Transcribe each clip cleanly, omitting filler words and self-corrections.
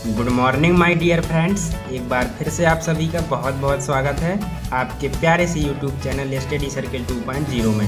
Good morning my dear friends, एक बार फिर से आप सभी का बहुत बहुत स्वागत है आपके प्यारे से यूट्यूब चैनल स्टडी सर्किल 2.0 में।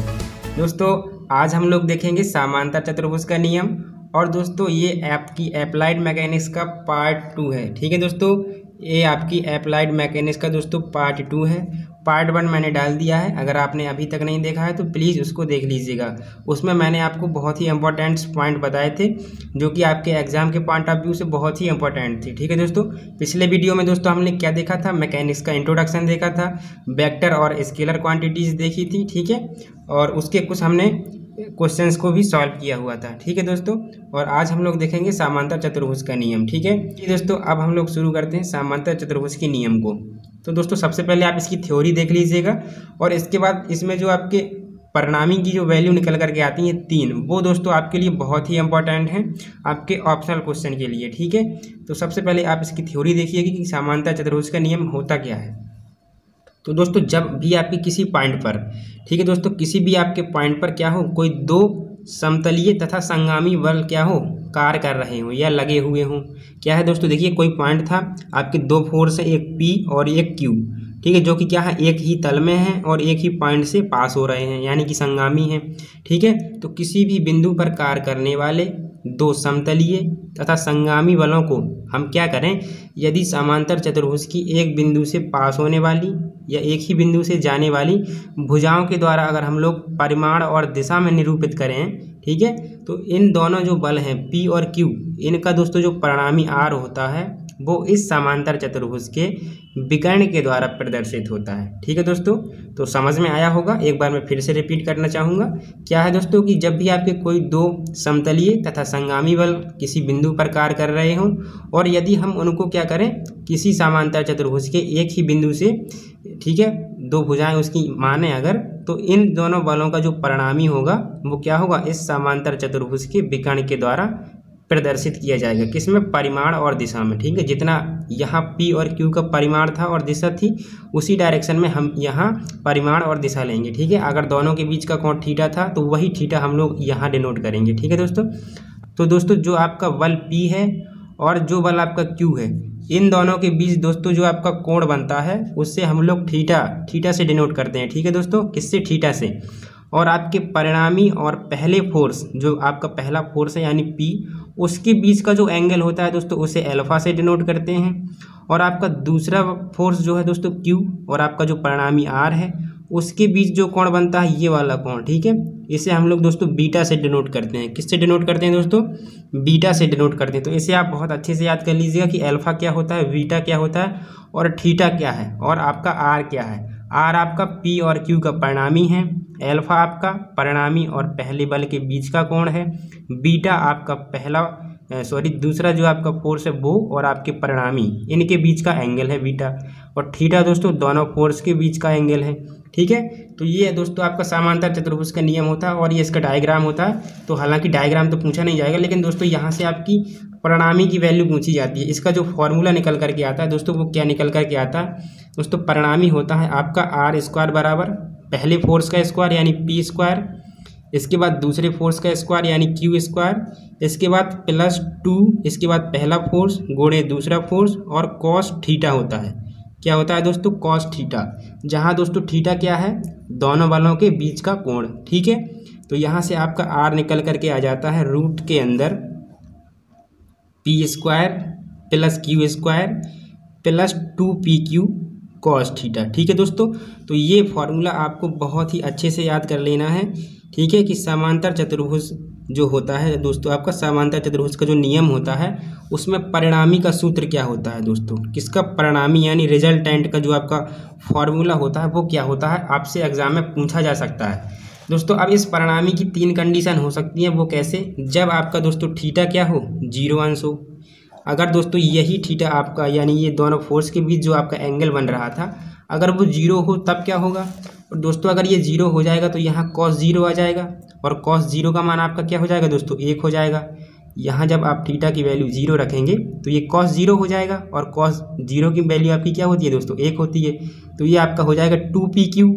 दोस्तों आज हम लोग देखेंगे समांतर चतुर्भुज का नियम। और दोस्तों ये आपकी एप्लाइड मैकेनिक्स का पार्ट 2 है। ठीक है दोस्तों, ये आपकी एप्लाइड मैकेनिक्स का दोस्तों पार्ट 2 है। पार्ट 1 मैंने डाल दिया है, अगर आपने अभी तक नहीं देखा है तो प्लीज़ उसको देख लीजिएगा। उसमें मैंने आपको बहुत ही इंपॉर्टेंट पॉइंट बताए थे जो कि आपके एग्जाम के पॉइंट ऑफ व्यू से बहुत ही इंपॉर्टेंट थे। ठीक है दोस्तों, पिछले वीडियो में दोस्तों हमने क्या देखा था, मैकेनिक्स का इंट्रोडक्शन देखा था, वेक्टर और स्केलर क्वांटिटीज़ देखी थी। ठीक है, और उसके कुछ हमने क्वेश्चंस को भी सॉल्व किया हुआ था। ठीक है दोस्तों, और आज हम लोग देखेंगे समांतर चतुर्भुज का नियम। ठीक है दोस्तों, अब हम लोग शुरू करते हैं समांतर चतुर्भुज के नियम को। तो दोस्तों सबसे पहले आप इसकी थ्योरी देख लीजिएगा और इसके बाद इसमें जो आपके परिणामी की जो वैल्यू निकल करके आती है 3, वो दोस्तों आपके लिए बहुत ही इंपॉर्टेंट हैं आपके ऑप्शनल क्वेश्चन के लिए। ठीक है, तो सबसे पहले आप इसकी थ्योरी देखिएगा कि समांतर चतुर्भुज का नियम होता क्या है। तो दोस्तों जब भी आपकी किसी पॉइंट पर, ठीक है दोस्तों, किसी भी आपके पॉइंट पर क्या हो, कोई दो समतलीय तथा संगामी बल क्या हो, कार्य कर रहे हो या लगे हुए हों। क्या है दोस्तों, देखिए कोई पॉइंट था, आपके दो फोर्स है, एक P और एक Q। ठीक है, जो कि क्या है, एक ही तल में है और एक ही पॉइंट से पास हो रहे हैं, यानी कि संगामी हैं। ठीक है, तो किसी भी बिंदु पर कार्य करने वाले दो समतलीय तथा संगामी बलों को हम क्या करें, यदि समांतर चतुर्भुज की एक बिंदु से पास होने वाली या एक ही बिंदु से जाने वाली भुजाओं के द्वारा अगर हम लोग परिमाण और दिशा में निरूपित करें, ठीक है, तो इन दोनों जो बल हैं P और Q, इनका दोस्तों जो परिणामी R होता है वो इस समांतर चतुर्भुज के विकर्ण के द्वारा प्रदर्शित होता है। ठीक है दोस्तों, तो समझ में आया होगा। एक बार मैं फिर से रिपीट करना चाहूँगा। क्या है दोस्तों कि जब भी आपके कोई दो समतलीय तथा संगामी बल किसी बिंदु पर कार्य कर रहे हों और यदि हम उनको क्या करें, किसी समांतर चतुर्भुज के एक ही बिंदु से, ठीक है, दो भुजाएं उसकी माने अगर, तो इन दोनों बलों का जो परिणामी होगा वो क्या होगा, इस समांतर चतुर्भुज के विकर्ण के द्वारा प्रदर्शित किया जाएगा। किसमें, परिमाण और दिशा में। ठीक है, जितना यहाँ P और Q का परिमाण था और दिशा थी, उसी डायरेक्शन में हम यहाँ परिमाण और दिशा लेंगे। ठीक है, अगर दोनों के बीच का कोण थीटा था तो वही थीटा हम लोग यहाँ डिनोट करेंगे। ठीक है दोस्तों, तो दोस्तों जो आपका बल P है और जो बल आपका Q है, इन दोनों के बीच दोस्तों जो आपका कोण बनता है उससे हम लोग थीटा से डिनोट करते हैं। ठीक है दोस्तों, किससे, थीटा से। और आपके परिणामी और पहले फोर्स, जो आपका पहला फोर्स है यानी P, उसके बीच का जो एंगल होता है दोस्तों उसे अल्फा से डिनोट करते हैं। और आपका दूसरा फोर्स जो है दोस्तों Q और आपका जो परिणामी R है, उसके बीच जो कोण बनता है ये वाला कोण, ठीक है, इसे हम लोग दोस्तों बीटा से डिनोट करते हैं। किससे डिनोट करते हैं दोस्तों, बीटा से डिनोट करते हैं। तो इसे आप बहुत अच्छे से याद कर लीजिएगा कि अल्फा क्या होता है, बीटा क्या होता है और थीटा क्या है और आपका आर क्या है। आर आपका P और Q का परिणामी है, अल्फा आपका परिणामी और पहले बल के बीच का कोण है, बीटा आपका दूसरा जो आपका फोर्स है वो और आपके परिणामी, इनके बीच का एंगल है बीटा, और थीटा दोस्तों दोनों फोर्स के बीच का एंगल है। ठीक है, तो ये दोस्तों आपका समांतर चतुर्भुज का नियम होता है और ये इसका डायग्राम होता है। तो हालांकि डायग्राम तो पूछा नहीं जाएगा, लेकिन दोस्तों यहाँ से आपकी परिणामी की वैल्यू पूछी जाती है। इसका जो फॉर्मूला निकल करके आता है दोस्तों, वो क्या निकल करके आता है दोस्तों, परिणामी होता है आपका R² बराबर पहले फोर्स का स्क्वायर यानी P², इसके बाद दूसरे फोर्स का स्क्वायर यानी Q², इसके बाद +2, इसके बाद पहला फोर्स गुणे दूसरा फोर्स और cos थीटा होता है। क्या होता है दोस्तों, cos थीटा, जहाँ दोस्तों थीटा क्या है, दोनों बलों के बीच का कोण। ठीक है, तो यहाँ से आपका R निकल करके आ जाता है रूट के अंदर P² + Q² + 2PQ cos theta. ठीक है दोस्तों, तो ये फॉर्मूला आपको बहुत ही अच्छे से याद कर लेना है। ठीक है, कि समांतर चतुर्भुज जो होता है दोस्तों, आपका समांतर चतुर्भुज का जो नियम होता है उसमें परिणामी का सूत्र क्या होता है दोस्तों, किसका परिणामी यानी रिजल्टेंट का जो आपका फॉर्मूला होता है वो क्या होता है, आपसे एग्जाम में पूछा जा सकता है दोस्तों। अब इस परिणामी की 3 कंडीशन हो सकती हैं। वो कैसे, जब आपका दोस्तों थीटा क्या हो, 0 अंश हो। अगर दोस्तों यही थीटा आपका यानी ये दोनों फोर्स के बीच जो आपका एंगल बन रहा था, अगर वो 0 हो तब क्या होगा, और दोस्तों अगर ये 0 हो जाएगा तो यहाँ cos 0 आ जाएगा और cos 0 का मान आपका क्या हो जाएगा दोस्तों, 1 हो जाएगा। यहाँ जब आप थीटा की वैल्यू 0 रखेंगे तो ये cos 0 हो जाएगा और cos 0 की वैल्यू आपकी क्या होती है दोस्तों, 1 होती है। तो ये आपका हो जाएगा 2PQ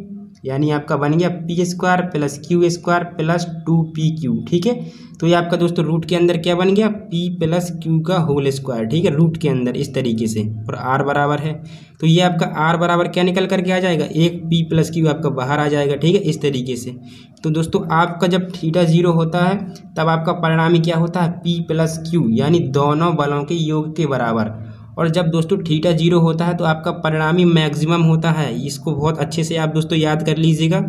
यानी आपका बन गया P square plus Q square plus 2pq। ठीक है, तो ये आपका दोस्तों रूट के अंदर क्या बन गया, p प्लस क्यू का होल स्क्वायर। ठीक है, रूट के अंदर इस तरीके से, और r बराबर है तो ये आपका r बराबर क्या निकल करके आ जाएगा, एक p प्लस क्यू आपका बाहर आ जाएगा। ठीक है, इस तरीके से। तो दोस्तों आपका जब थीटा 0 होता है तब आपका परिणामी क्या होता है, p प्लस क्यू, यानी दोनों बलों के योग के बराबर। और जब दोस्तों थीटा 0 होता है तो आपका परिणामी मैक्सिमम होता है। इसको बहुत अच्छे से आप दोस्तों याद कर लीजिएगा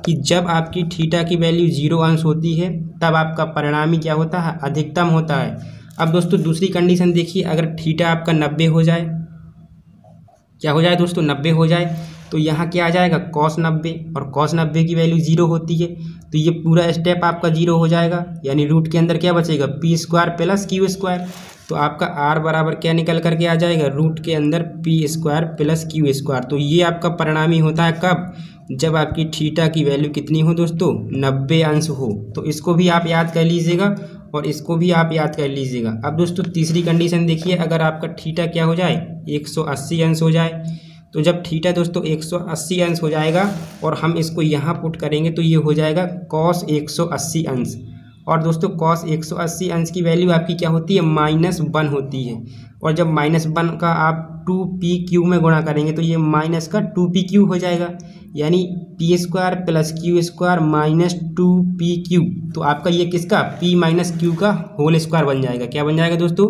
कि जब आपकी थीटा की वैल्यू 0 अंश होती है तब आपका परिणामी क्या होता है, अधिकतम होता है। अब दोस्तों दूसरी कंडीशन देखिए, अगर थीटा आपका 90 हो जाए, क्या हो जाए दोस्तों, 90 हो जाए, तो यहाँ क्या आ जाएगा cos 90, और cos 90 की वैल्यू 0 होती है तो ये पूरा स्टेप आपका 0 हो जाएगा, यानी रूट के अंदर क्या बचेगा, p square plus Q square. तो आपका r बराबर क्या निकल करके आ जाएगा, रूट के अंदर p square plus Q square. तो ये आपका परिणामी होता है कब, जब आपकी थीटा की वैल्यू कितनी हो दोस्तों, 90 अंश हो। तो इसको भी आप याद कर लीजिएगा और इसको भी आप याद कर लीजिएगा। अब दोस्तों तीसरी कंडीशन देखिए, अगर आपका थीटा क्या हो जाए, 180 अंश हो जाए, तो जब थीटा दोस्तों 180 अंश हो जाएगा और हम इसको यहाँ पुट करेंगे तो ये हो जाएगा cos 180 अंश। और दोस्तों cos 180 अंश की वैल्यू आपकी क्या होती है, -1 होती है। और जब -1 का आप 2pq में गुणा करेंगे तो ये माइनस का 2pq हो जाएगा, यानी p square plus Q square minus 2pq। तो आपका ये किसका, p माइनस क्यू का होल स्क्वायर बन जाएगा। क्या बन जाएगा दोस्तों,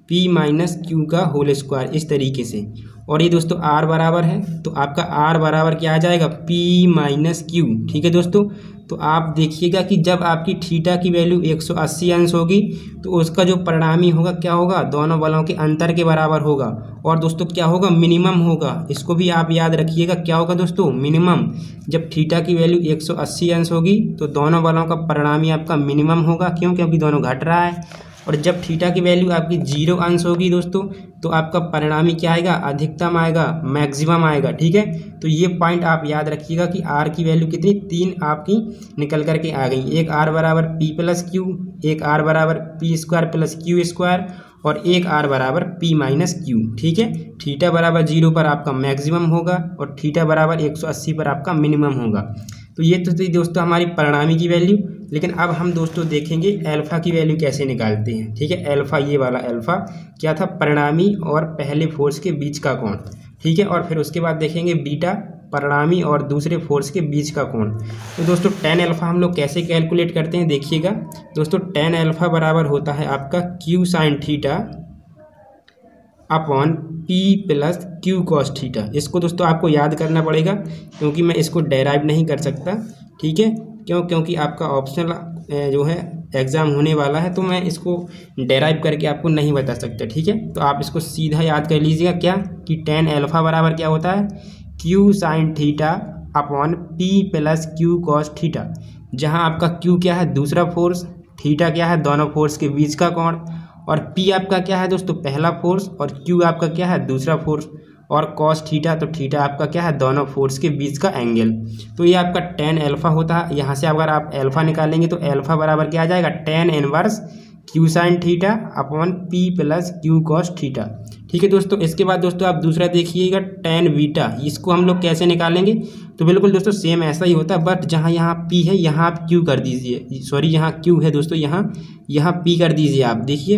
p माइनस क्यू का होल स्क्वायर, इस तरीके से। और ये दोस्तों r बराबर है तो आपका r बराबर क्या आ जाएगा, p माइनस क्यू। ठीक है दोस्तों, तो आप देखिएगा कि जब आपकी थीटा की वैल्यू 180 अंश होगी तो उसका जो परिणामी होगा क्या होगा, दोनों बलों के अंतर के बराबर होगा। और दोस्तों क्या होगा, मिनिमम होगा। इसको भी आप याद रखिएगा, क्या होगा दोस्तों, मिनिमम। जब थीटा की वैल्यू 180 अंश होगी तो दोनों बलों का परिणामी आपका मिनिमम होगा। क्यों, क्योंकि दोनों घट रहा है। और जब थीटा की वैल्यू आपकी 0 अंश होगी दोस्तों तो आपका परिणामी क्या आएगा, अधिकतम आएगा, मैक्सिमम आएगा। ठीक है, तो ये पॉइंट आप याद रखिएगा कि r की वैल्यू कितनी, 3 आपकी निकल करके आ गई। एक r बराबर p प्लस क्यू, एक r बराबर p square plus Q square, और एक r बराबर p माइनस क्यू। ठीक है, थीटा बराबर 0 पर आपका मैक्सिमम होगा और थीटा बराबर 180 पर आपका मिनिमम होगा। तो ये तो थी दोस्तों हमारी परिणामी की वैल्यू। लेकिन अब हम दोस्तों देखेंगे अल्फ़ा की वैल्यू कैसे निकालते हैं। ठीक है, अल्फ़ा, ये वाला अल्फ़ा क्या था, परिणामी और पहले फोर्स के बीच का कोण। ठीक है, और फिर उसके बाद देखेंगे बीटा, परिणामी और दूसरे फोर्स के बीच का कोण। तो दोस्तों tan अल्फ़ा हम लोग कैसे कैलकुलेट करते हैं, देखिएगा दोस्तों। tan अल्फ़ा बराबर होता है आपका q sine theta upon p plus Q cos theta. इसको दोस्तों आपको याद करना पड़ेगा क्योंकि मैं इसको डेराइव नहीं कर सकता। ठीक है, क्योंकि आपका ऑप्शनल जो है एग्ज़ाम होने वाला है तो मैं इसको डेराइव करके आपको नहीं बता सकता। ठीक है, तो आप इसको सीधा याद कर लीजिएगा, क्या कि tan अल्फ़ा बराबर क्या होता है, q sine theta upon p plus Q cos theta. जहाँ आपका q क्या है, दूसरा फोर्स, थीटा क्या है, दोनों फोर्स के बीच का कोण, और p आपका क्या है दोस्तों, पहला फोर्स, और q आपका क्या है, दूसरा फोर्स, और cos थीटा, तो थीटा आपका क्या है, दोनों फोर्स के बीच का एंगल। तो ये आपका tan अल्फ़ा होता है। यहाँ से अगर आप अल्फ़ा निकालेंगे तो अल्फ़ा बराबर क्या आ जाएगा, tan inverse q sine theta upon p plus Q cos theta. ठीक है दोस्तों, इसके बाद दोस्तों आप दूसरा देखिएगा tan बीटा। इसको हम लोग कैसे निकालेंगे, तो बिल्कुल दोस्तों सेम ऐसा ही होता है, बट जहाँ यहाँ p है यहाँ आप q कर दीजिए, सॉरी यहाँ q है दोस्तों, यहाँ p कर दीजिए। आप देखिए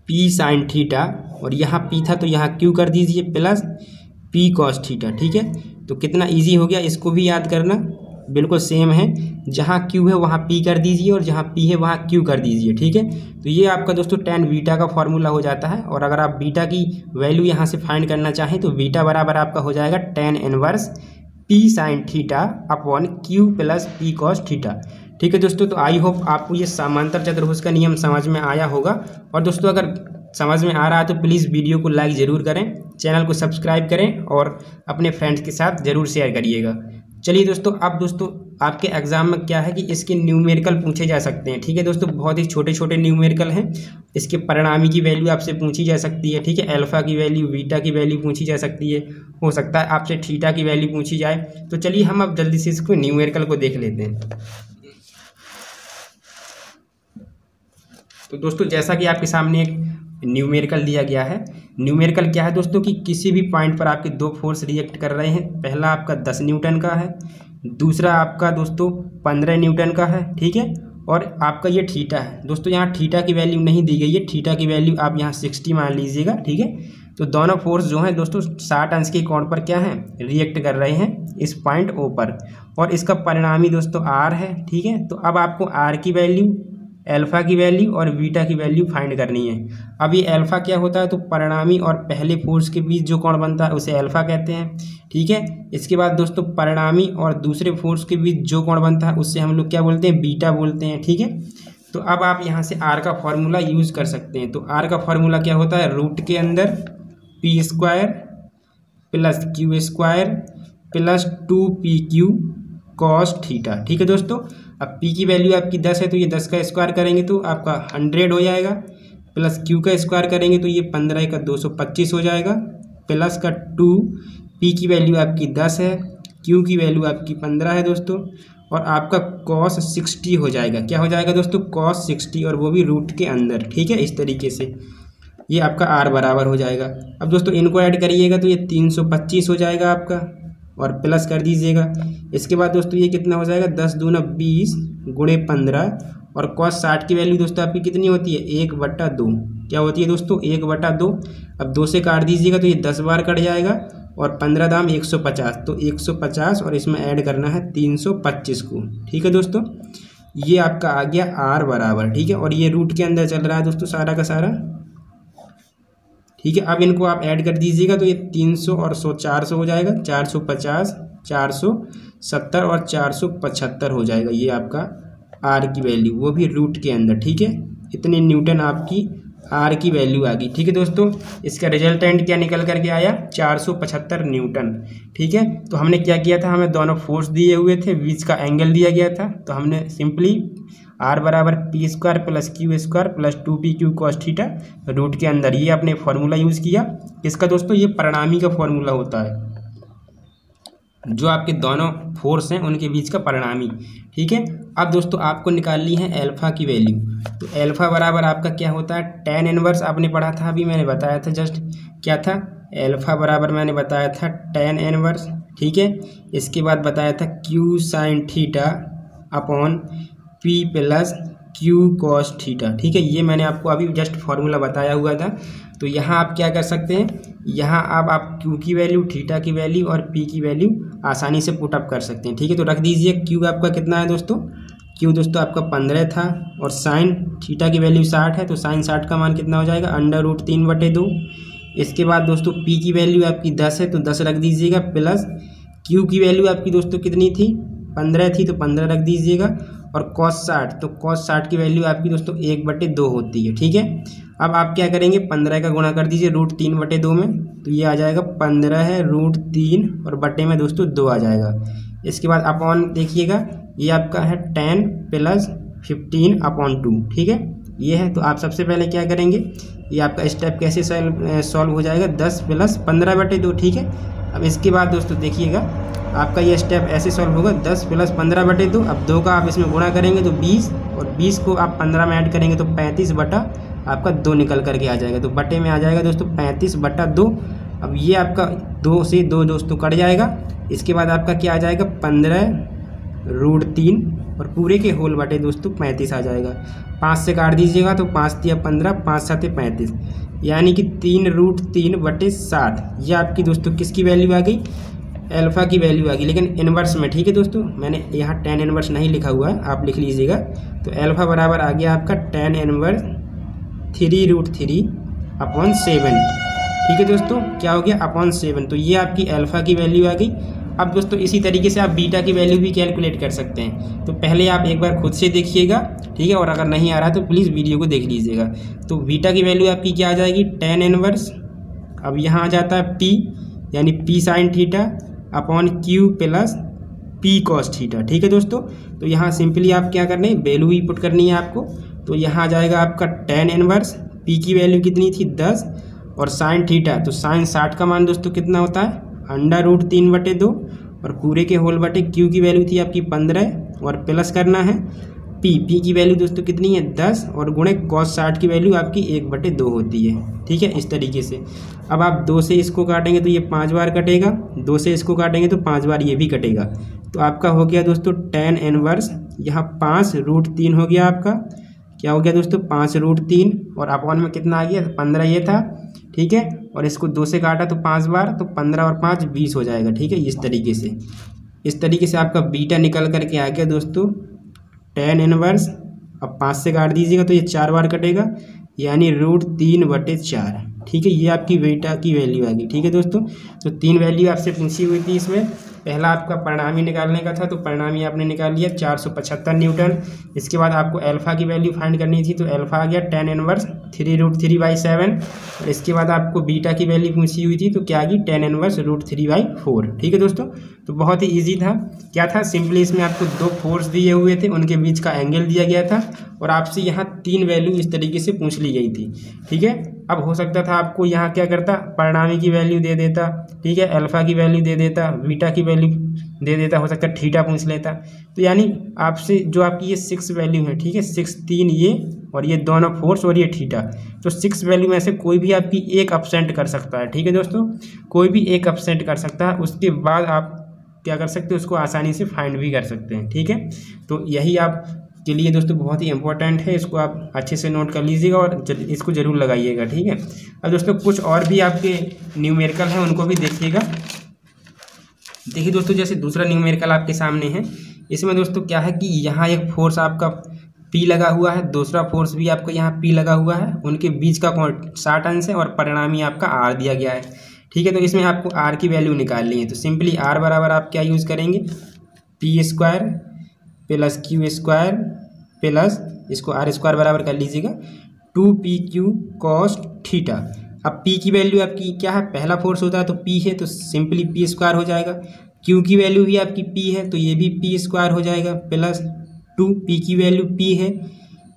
p साइन थीटा, और यहाँ p था तो यहाँ q कर दीजिए प्लस p कॉस थीटा। ठीक है, तो कितना इजी हो गया, इसको भी याद करना, बिल्कुल सेम है। जहाँ q है वहाँ p कर दीजिए और जहाँ p है वहाँ q कर दीजिए। ठीक है, तो ये आपका दोस्तों tan बीटा का फॉर्मूला हो जाता है। और अगर आप बीटा की वैल्यू यहाँ से फाइंड करना चाहें तो बीटा बराबर आपका हो जाएगा tan inverse p sine theta upon q plus p cos theta. ठीक है दोस्तों, तो आई होप आपको ये समांतर चतुर्भुज का नियम समझ में आया होगा। और दोस्तों अगर समझ में आ रहा है तो प्लीज़ वीडियो को लाइक ज़रूर करें, चैनल को सब्सक्राइब करें और अपने फ्रेंड्स के साथ ज़रूर शेयर करिएगा। चलिए दोस्तों, अब दोस्तों आपके एग्ज़ाम में क्या है कि इसके न्यूमेरिकल पूछे जा सकते हैं। ठीक है दोस्तों, बहुत ही छोटे छोटे न्यूमेरिकल हैं। इसके परिणामी की वैल्यू आपसे पूछी जा सकती है। ठीक है, अल्फ़ा की वैल्यू, बीटा की वैल्यू पूछी जा सकती है, हो सकता है आपसे थीटा की वैल्यू पूछी जाए। तो चलिए हम अब जल्दी से इसको न्यूमेरिकल को देख लेते हैं। तो दोस्तों जैसा कि आपके सामने एक न्यूमेरिकल दिया गया है, न्यूमेरिकल क्या है दोस्तों कि किसी भी पॉइंट पर आपके दो फोर्स रिएक्ट कर रहे हैं। पहला आपका 10 न्यूटन का है, दूसरा आपका दोस्तों 15 न्यूटन का है, ठीक है। और आपका ये थीटा है दोस्तों, यहाँ थीटा की वैल्यू नहीं दी गई है, थीटा की वैल्यू आप यहाँ 60 मान लीजिएगा, ठीक है। तो दोनों फोर्स जो हैं दोस्तों 60 अंश के कोण पर क्या है, रिएक्ट कर रहे हैं इस पॉइंट ओ पर, और इसका परिणामी दोस्तों आर है, ठीक है। तो अब आपको आर की वैल्यू, अल्फा की वैल्यू और बीटा की वैल्यू फाइंड करनी है। अब ये अल्फा क्या होता है, तो परिणामी और पहले फोर्स के बीच जो कोण बनता है उसे अल्फा कहते हैं, ठीक है। इसके बाद दोस्तों परिणामी और दूसरे फोर्स के बीच जो कोण बनता है उससे हम लोग क्या बोलते हैं, बीटा बोलते हैं, ठीक है। तो अब आप यहाँ से आर का फॉर्मूला यूज़ कर सकते हैं। तो आर का फॉर्मूला क्या होता है, रूट के अंदर P square plus Q square plus 2pq cos theta, ठीक है दोस्तों। अब p की वैल्यू आपकी 10 है तो ये 10 का स्क्वायर करेंगे तो आपका 100 हो जाएगा, प्लस q का स्क्वायर करेंगे तो ये 15 का 225 हो जाएगा, प्लस का 2, p की वैल्यू आपकी 10 है, q की वैल्यू आपकी 15 है दोस्तों, और आपका कॉस 60 हो जाएगा। क्या हो जाएगा दोस्तों, कॉस 60, और वो भी रूट के अंदर, ठीक है। इस तरीके से ये आपका r बराबर हो जाएगा। अब दोस्तों इनको ऐड करिएगा तो ये 325 हो जाएगा आपका, और प्लस कर दीजिएगा। इसके बाद दोस्तों ये कितना हो जाएगा, 10 दूना 20 गुणे 15, और कॉस 60 की वैल्यू दोस्तों आपकी कितनी होती है, 1/2। क्या होती है दोस्तों, 1/2। अब 2 से काट दीजिएगा तो ये 10 बार कट जाएगा, और 15 दाम 150, तो 150 और इसमें ऐड करना है 325 को, ठीक है दोस्तों। ये आपका आ गया r बराबर, ठीक है। और ये रूट के अंदर चल रहा है दोस्तों सारा का सारा, ठीक है। अब इनको आप ऐड कर दीजिएगा तो ये 300 और 100 400 हो जाएगा, 450 470 और 475 हो जाएगा। ये आपका आर की वैल्यू, वो भी रूट के अंदर, ठीक है। इतने न्यूटन आपकी आर की वैल्यू आ गई, ठीक है दोस्तों। इसका रिजल्टेंट क्या निकल करके आया, 475 न्यूटन, ठीक है। तो हमने क्या किया था, हमें दोनों फोर्स दिए हुए थे, बीच का एंगल दिया गया था, तो हमने सिंपली आर बराबर P square plus Q square plus 2pq cos theta root के अंदर, ये आपने फार्मूला यूज़ किया। इसका दोस्तों ये परिणामी का फार्मूला होता है, जो आपके दोनों फोर्स हैं उनके बीच का परिणामी, ठीक है। अब दोस्तों आपको निकालनी है अल्फा की वैल्यू। तो अल्फा बराबर आपका क्या होता है, tan इनवर्स आपने पढ़ा था, अभी मैंने बताया था जस्ट, क्या था, अल्फा बराबर मैंने बताया था tan इनवर्स, ठीक है। इसके बाद बताया था q sine theta upon p plus q cos theta, ठीक है। ये मैंने आपको अभी जस्ट फॉर्मूला बताया हुआ था। तो यहाँ आप क्या कर सकते हैं, यहाँ आप q की वैल्यू, थीटा की वैल्यू और p की वैल्यू आसानी से पुटअप कर सकते हैं, ठीक है। तो रख दीजिए, q आपका कितना है दोस्तों, q दोस्तों आपका 15 था, और साइन थीटा की वैल्यू 60 है, तो साइन 60 का मान कितना हो जाएगा, √3/2। इसके बाद दोस्तों p की वैल्यू आपकी 10 है, तो 10 रख दीजिएगा, प्लस q की वैल्यू आपकी दोस्तों कितनी थी, 15 थी, तो 15 रख दीजिएगा, और cos 60, तो cos 60 की वैल्यू आपकी दोस्तों 1/2 होती है, ठीक है। अब आप क्या करेंगे, 15 का गुणा कर दीजिए √3/2 में, तो ये आ जाएगा 15 है √3 और बटे में दोस्तों 2 आ जाएगा। इसके बाद अपॉन देखिएगा, ये आपका है 10 प्लस 15/2, ठीक है, ये है। तो आप सबसे पहले क्या करेंगे, ये आपका स्टेप कैसे सॉल्व हो जाएगा, 10 प्लस 15/2, ठीक है। अब इसके बाद दोस्तों देखिएगा, आपका ये स्टेप ऐसे सॉल्व होगा, 10 प्लस 15/2। अब 2 का आप इसमें गुणा करेंगे तो 20, और 20 को आप 15 में ऐड करेंगे तो 35/2 निकल करके आ जाएगा, तो बटे में आ जाएगा दोस्तों 35/2। अब ये आपका 2 से 2 दोस्तों कट जाएगा। इसके बाद आपका क्या आ जाएगा, 15√3 और पूरे के होल बटे दोस्तों 35 आ जाएगा। 5 से काट दीजिएगा तो 5 तिया 15, 5 7 35, यानी कि 3√3/60। ये आपकी दोस्तों किसकी वैल्यू आ गई, अल्फा की वैल्यु आ गई, लेकिन इन्वर्स में, ठीक है दोस्तों। मैंने यहाँ tan इन्वर्स नहीं लिखा हुआ है, आप लिख लीजिएगा। तो अल्फा बराबर आ गया आपका tan इन्वर्स 3√3/7, ठीक है दोस्तों। क्या हो गया, अपॉन 7। तो ये आपकी अल्फा की वैल्यू आ गई। अब दोस्तों इसी तरीके से आप बीटा की वैल्यू भी कैलकुलेट कर सकते हैं। तो पहले आप एक बार खुद से देखिएगा, ठीक है, और अगर नहीं आ रहा तो प्लीज़ वीडियो को देख लीजिएगा। तो बीटा की वैल्यू आपकी क्या आ जाएगी, tan इन्वर्स, अब यहाँ आ जाता है p, यानी p sine theta upon q plus p cos theta, ठीक है दोस्तों। तो यहाँ सिंपली आप क्या करना है, वैल्यू ही पुट करनी है आपको। तो यहाँ आ जाएगा आपका tan इनवर्स, p की वैल्यू कितनी थी 10, और साइन थीटा, तो साइन 60 का मान दोस्तों कितना होता है, √3/2, और पूरे के होल बटे q की वैल्यू थी आपकी 15, और प्लस करना है पी की वैल्यू दोस्तों कितनी है 10 और गुणे cos 60 की वैल्यू आपकी 1/2 होती है। ठीक है, इस तरीके से। अब आप 2 से इसको काटेंगे तो ये 5 बार कटेगा, 2 से इसको काटेंगे तो 5 बार ये भी कटेगा। तो आपका हो गया दोस्तों tan इनवर्स, यहाँ 5√3 हो गया आपका। क्या हो गया दोस्तों 5√3 और अपॉन में कितना आ गया 15 ये था। ठीक है, और इसको 2 से काटा तो 5 बार, तो 15 और 5 20 हो जाएगा। ठीक है, इस तरीके से आपका बीटा निकल करके आ गया दोस्तों tan इनवर्स। अब 5 से काट दीजिएगा तो ये 4 बार कटेगा, यानी √3/4। ठीक है, ये आपकी बीटा की वैल्यू आ गई। ठीक है दोस्तों, तो 3 वैल्यू आपसे पूछी हुई थी इसमें। पहला आपका परिणामी निकालने का था, तो परिणामी आपने निकाल लिया 475 न्यूटन। इसके बाद आपको अल्फा की वैल्यू फाइंड करनी थी, तो अल्फा आ गया tan इनवर्स 3√3/7। और इसके बाद आपको बीटा की वैल्यू पूछी हुई थी, तो क्या आ गई tan इनवर्स √3/4। ठीक है दोस्तों, तो बहुत ही ईजी था। क्या था, सिंपली इसमें आपको 2 फोर्स दिए हुए थे, उनके बीच का एंगल दिया गया था और आपसे यहाँ 3 वैल्यू इस तरीके से पूछ ली गई थी। ठीक है, अब हो सकता था आपको यहाँ क्या करता, परिणामी की वैल्यू दे देता, ठीक है, अल्फा की वैल्यू दे देता, बीटा की वैल्यू दे देता, हो सकता है थीटा पूछ लेता। तो यानी आपसे जो आपकी ये 6 वैल्यू है, ठीक है, 6 3 ये और ये दोनों फोर्स और ये थीटा, तो 6 वैल्यू में से कोई भी आपकी एक अपसेंट कर सकता है। ठीक है दोस्तों, कोई भी एक अपसेंट कर सकता है, उसके बाद आप क्या कर सकते हैं, उसको आसानी से फाइंड भी कर सकते हैं। ठीक है, तो यही आप के लिए दोस्तों बहुत ही इंपॉर्टेंट है, इसको आप अच्छे से नोट कर लीजिएगा और इसको ज़रूर लगाइएगा। ठीक है, अब दोस्तों कुछ और भी आपके न्यूमेरिकल हैं, उनको भी देखिएगा। देखिए दोस्तों, जैसे दूसरा न्यूमेरिकल आपके सामने है, इसमें दोस्तों क्या है कि यहाँ एक फोर्स आपका P लगा हुआ है, दूसरा फोर्स भी आपका यहाँ P लगा हुआ है, उनके बीच का कोण 60 अंश है और परिणामी आपका R दिया गया है। ठीक है, तो इसमें आपको R की वैल्यू निकालनी है, तो सिंपली R बराबर आप क्या यूज़ करेंगे, P² + Q² प्लस इसको R² बराबर कर लीजिएगा 2PQ cos थीटा। अब P की वैल्यू आपकी क्या है, पहला फोर्स होता है तो P है, तो सिंपली P² हो जाएगा। Q की वैल्यू भी आपकी P है, तो ये भी P² हो जाएगा, प्लस 2P की वैल्यू P है।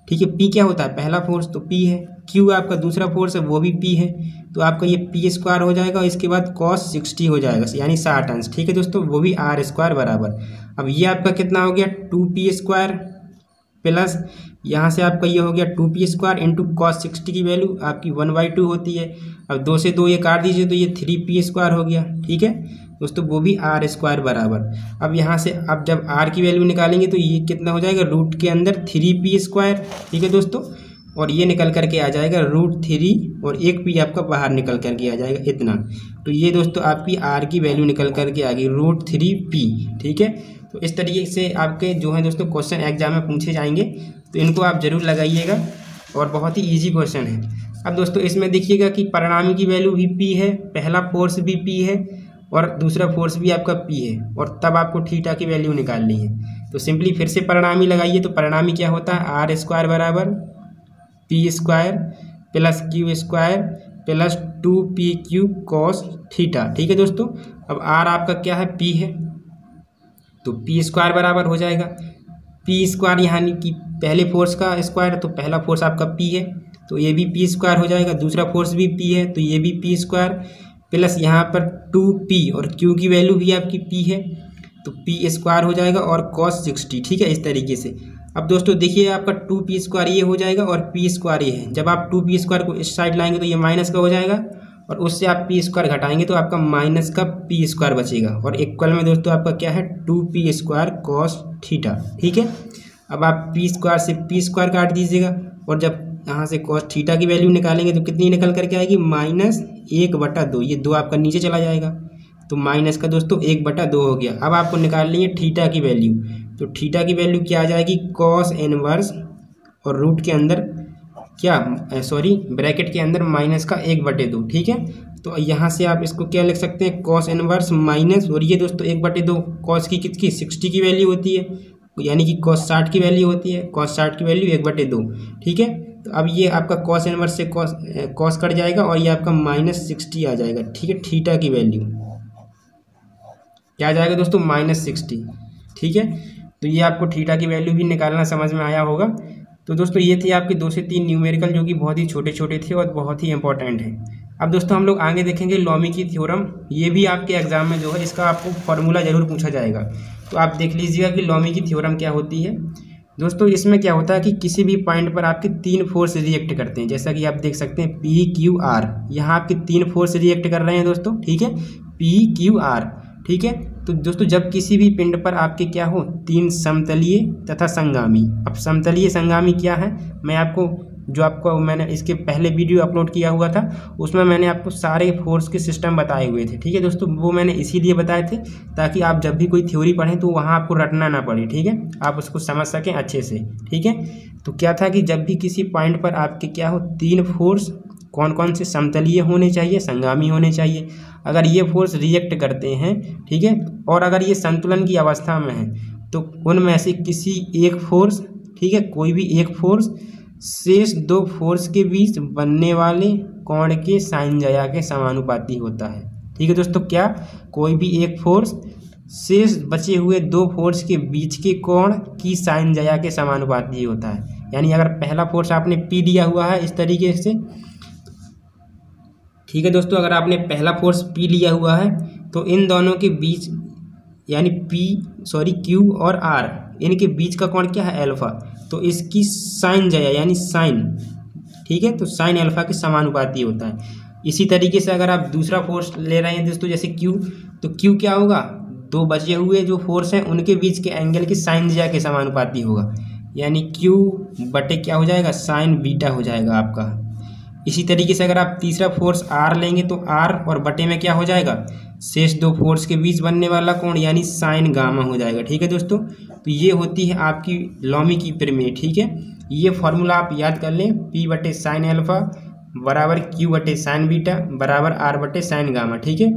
ठीक है, P क्या होता है, पहला फोर्स तो P है, Q आपका दूसरा फोर्स है वो भी P है, तो आपका ये P² हो जाएगा और इसके बाद cos 60 हो जाएगा, यानी 60 अंश। ठीक है दोस्तों, वो भी R² बराबर। अब ये आपका कितना हो गया 2P² प्लस यहाँ से आपका ये हो गया 2P² इंटू cos 60 की वैल्यू आपकी 1/2 होती है। अब 2 से 2 ये काट दीजिए तो ये 3P² हो गया। ठीक है दोस्तों, वो भी R² बराबर। अब यहाँ से अब जब R की वैल्यू निकालेंगे तो ये कितना हो जाएगा, रूट के अंदर 3P²। ठीक है दोस्तों, और ये निकल करके आ जाएगा √3 और एक P आपका बाहर निकल करके आ जाएगा इतना। तो ये दोस्तों आपकी R की वैल्यू निकल करके आ गई √3P। ठीक है, तो इस तरीके से आपके जो है दोस्तों क्वेश्चन एग्जाम में पूछे जाएंगे, तो इनको आप ज़रूर लगाइएगा और बहुत ही इजी क्वेश्चन है। अब दोस्तों इसमें देखिएगा कि परिणामी की वैल्यू भी P है, पहला फोर्स भी P है और दूसरा फोर्स भी आपका P है, और तब आपको थीटा की वैल्यू निकालनी है। तो सिंपली फिर से परिणामी लगाइए, तो परिणामी क्या होता है, R² बराबर P² plus Q² plus 2PQ cos theta. ठीक है दोस्तों, अब R आपका क्या है, P है, तो P² बराबर हो जाएगा P², यानी कि पहले फोर्स का स्क्वायर, तो पहला फोर्स आपका P है तो ये भी P² हो जाएगा, दूसरा फोर्स भी P है तो ये भी P² प्लस यहाँ पर 2P और Q की वैल्यू भी आपकी P है तो P² हो जाएगा और cos 60। ठीक है, इस तरीके से। अब दोस्तों देखिए आपका 2P² ये हो जाएगा और P² ये है, जब आप 2P² को इस साइड लाएंगे तो ये माइनस का हो जाएगा और उससे आप P² घटाएंगे तो आपका माइनस का P² बचेगा, और इक्वल में दोस्तों आपका क्या है 2P² cos थीटा। ठीक है, अब आप P² से P² काट दीजिएगा और जब यहाँ से cos थीटा की वैल्यू निकालेंगे तो कितनी निकल करके आएगी, -1/2। ये 2 आपका नीचे चला जाएगा तो माइनस का दोस्तों 1/2 हो गया। अब आपको निकालनी है थीटा की वैल्यू, तो थीटा की वैल्यू क्या आ जाएगी, cos इनवर्स और रूट के अंदर ब्रैकेट के अंदर माइनस का 1/2। ठीक है, तो यहाँ से आप इसको क्या लिख सकते हैं, cos इनवर्स माइनस, और ये दोस्तों 1/2 cos की किसकी 60 की वैल्यू होती है, यानी कि cos 60 की वैल्यू होती है, cos 60 की वैल्यू 1/2। ठीक है, तो अब ये आपका cos इनवर्स से cos कट जाएगा और ये आपका -60 आ जाएगा। ठीक है, थीटा की वैल्यू क्या आ जाएगा दोस्तों, -60। ठीक है, तो ये आपको थीटा की वैल्यू भी निकालना समझ में आया होगा। तो दोस्तों ये थे आपके 2 से 3 न्यूमेरिकल जो कि बहुत ही छोटे छोटे थे और बहुत ही इंपॉर्टेंट है। अब दोस्तों हम लोग आगे देखेंगे लॉमी की थ्योरम। ये भी आपके एग्जाम में जो है इसका आपको फॉर्मूला जरूर पूछा जाएगा, तो आप देख लीजिएगा कि लॉमी की थ्योरम क्या होती है। दोस्तों इसमें क्या होता है कि किसी भी पॉइंट पर आपके 3 फोर्स रिएक्ट करते हैं, जैसा कि आप देख सकते हैं पी क्यू आर, यहाँ आपके 3 फोर्स रिएक्ट कर रहे हैं दोस्तों, ठीक है, पी क्यू आर, ठीक है। तो दोस्तों जब किसी भी पिंड पर आपके क्या हो 3 समतलीय तथा संगामी। अब समतलीय संगामी क्या है, मैं आपको जो आपको मैंने इसके पहले वीडियो अपलोड किया हुआ था उसमें मैंने आपको सारे फोर्स के सिस्टम बताए हुए थे, ठीक है दोस्तों। वो मैंने इसीलिए बताए थे ताकि आप जब भी कोई थ्योरी पढ़ें तो वहाँ आपको रटना ना पड़े, ठीक है, आप उसको समझ सकें अच्छे से, ठीक है। तो क्या था कि जब भी किसी पॉइंट पर आपके क्या हो 3 फोर्स, कौन कौन से समतलीय होने चाहिए, संगामी होने चाहिए, अगर ये फोर्स रिएक्ट करते हैं, ठीक है, और अगर ये संतुलन की अवस्था में है तो उनमें से किसी एक फोर्स, ठीक है, कोई भी एक फोर्स शेष 2 फोर्स के बीच बनने वाले कोण के साइन ज्या के समानुपाती होता है, ठीक है दोस्तों। क्या, कोई भी एक फोर्स शेष बचे हुए 2 फोर्स के बीच के कोण की साइन ज्या के समानुपाती होता है। यानी अगर पहला फोर्स आपने पी दिया हुआ है इस तरीके से, ठीक है दोस्तों, अगर आपने पहला फोर्स पी लिया हुआ है तो इन दोनों के बीच यानी क्यू और आर, इनके बीच का कोण क्या है अल्फा, तो इसकी साइन ज्या यानी साइन, ठीक है, तो साइन अल्फा के समानुपाती होता है। इसी तरीके से अगर आप दूसरा फोर्स ले रहे हैं दोस्तों जैसे क्यू, तो क्यू क्या होगा, 2 बचे हुए जो फोर्स हैं उनके बीच के एंगल की साइन ज्या के समानुपाती होगा, यानी क्यू बटे क्या हो जाएगा साइन बीटा हो जाएगा आपका। इसी तरीके से अगर आप तीसरा फोर्स आर लेंगे तो आर और बटे में क्या हो जाएगा शेष 2 फोर्स के बीच बनने वाला कोण यानी साइन गामा हो जाएगा, ठीक है दोस्तों। तो ये होती है आपकी लॉमी की प्रमेय, ठीक है। ये फॉर्मूला आप याद कर लें, पी बटे साइन अल्फा बराबर क्यू बटे साइन बीटा बराबर आर बटे साइन गामा, ठीक है।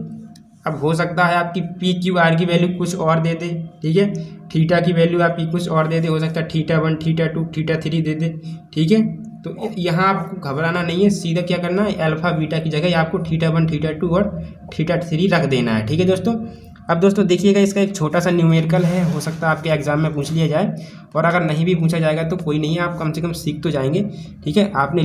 अब हो सकता है आपकी पी क्यू आर की वैल्यू कुछ और दे दे, ठीक है, थीटा की वैल्यू आपकी कुछ और दे दे, हो सकता है θ1 θ2 θ3 दे दे, ठीक है। तो यहाँ आपको घबराना नहीं है, सीधा क्या करना है अल्फा बीटा की जगह आपको θ1 θ2 और θ3 रख देना है, ठीक है दोस्तों। अब दोस्तों देखिएगा इसका एक छोटा सा न्यूमेरिकल है, हो सकता है आपके एग्जाम में पूछ लिया जाए, और अगर नहीं भी पूछा जाएगा तो कोई नहीं है, आप कम से कम सीख तो जाएंगे, ठीक है। आपने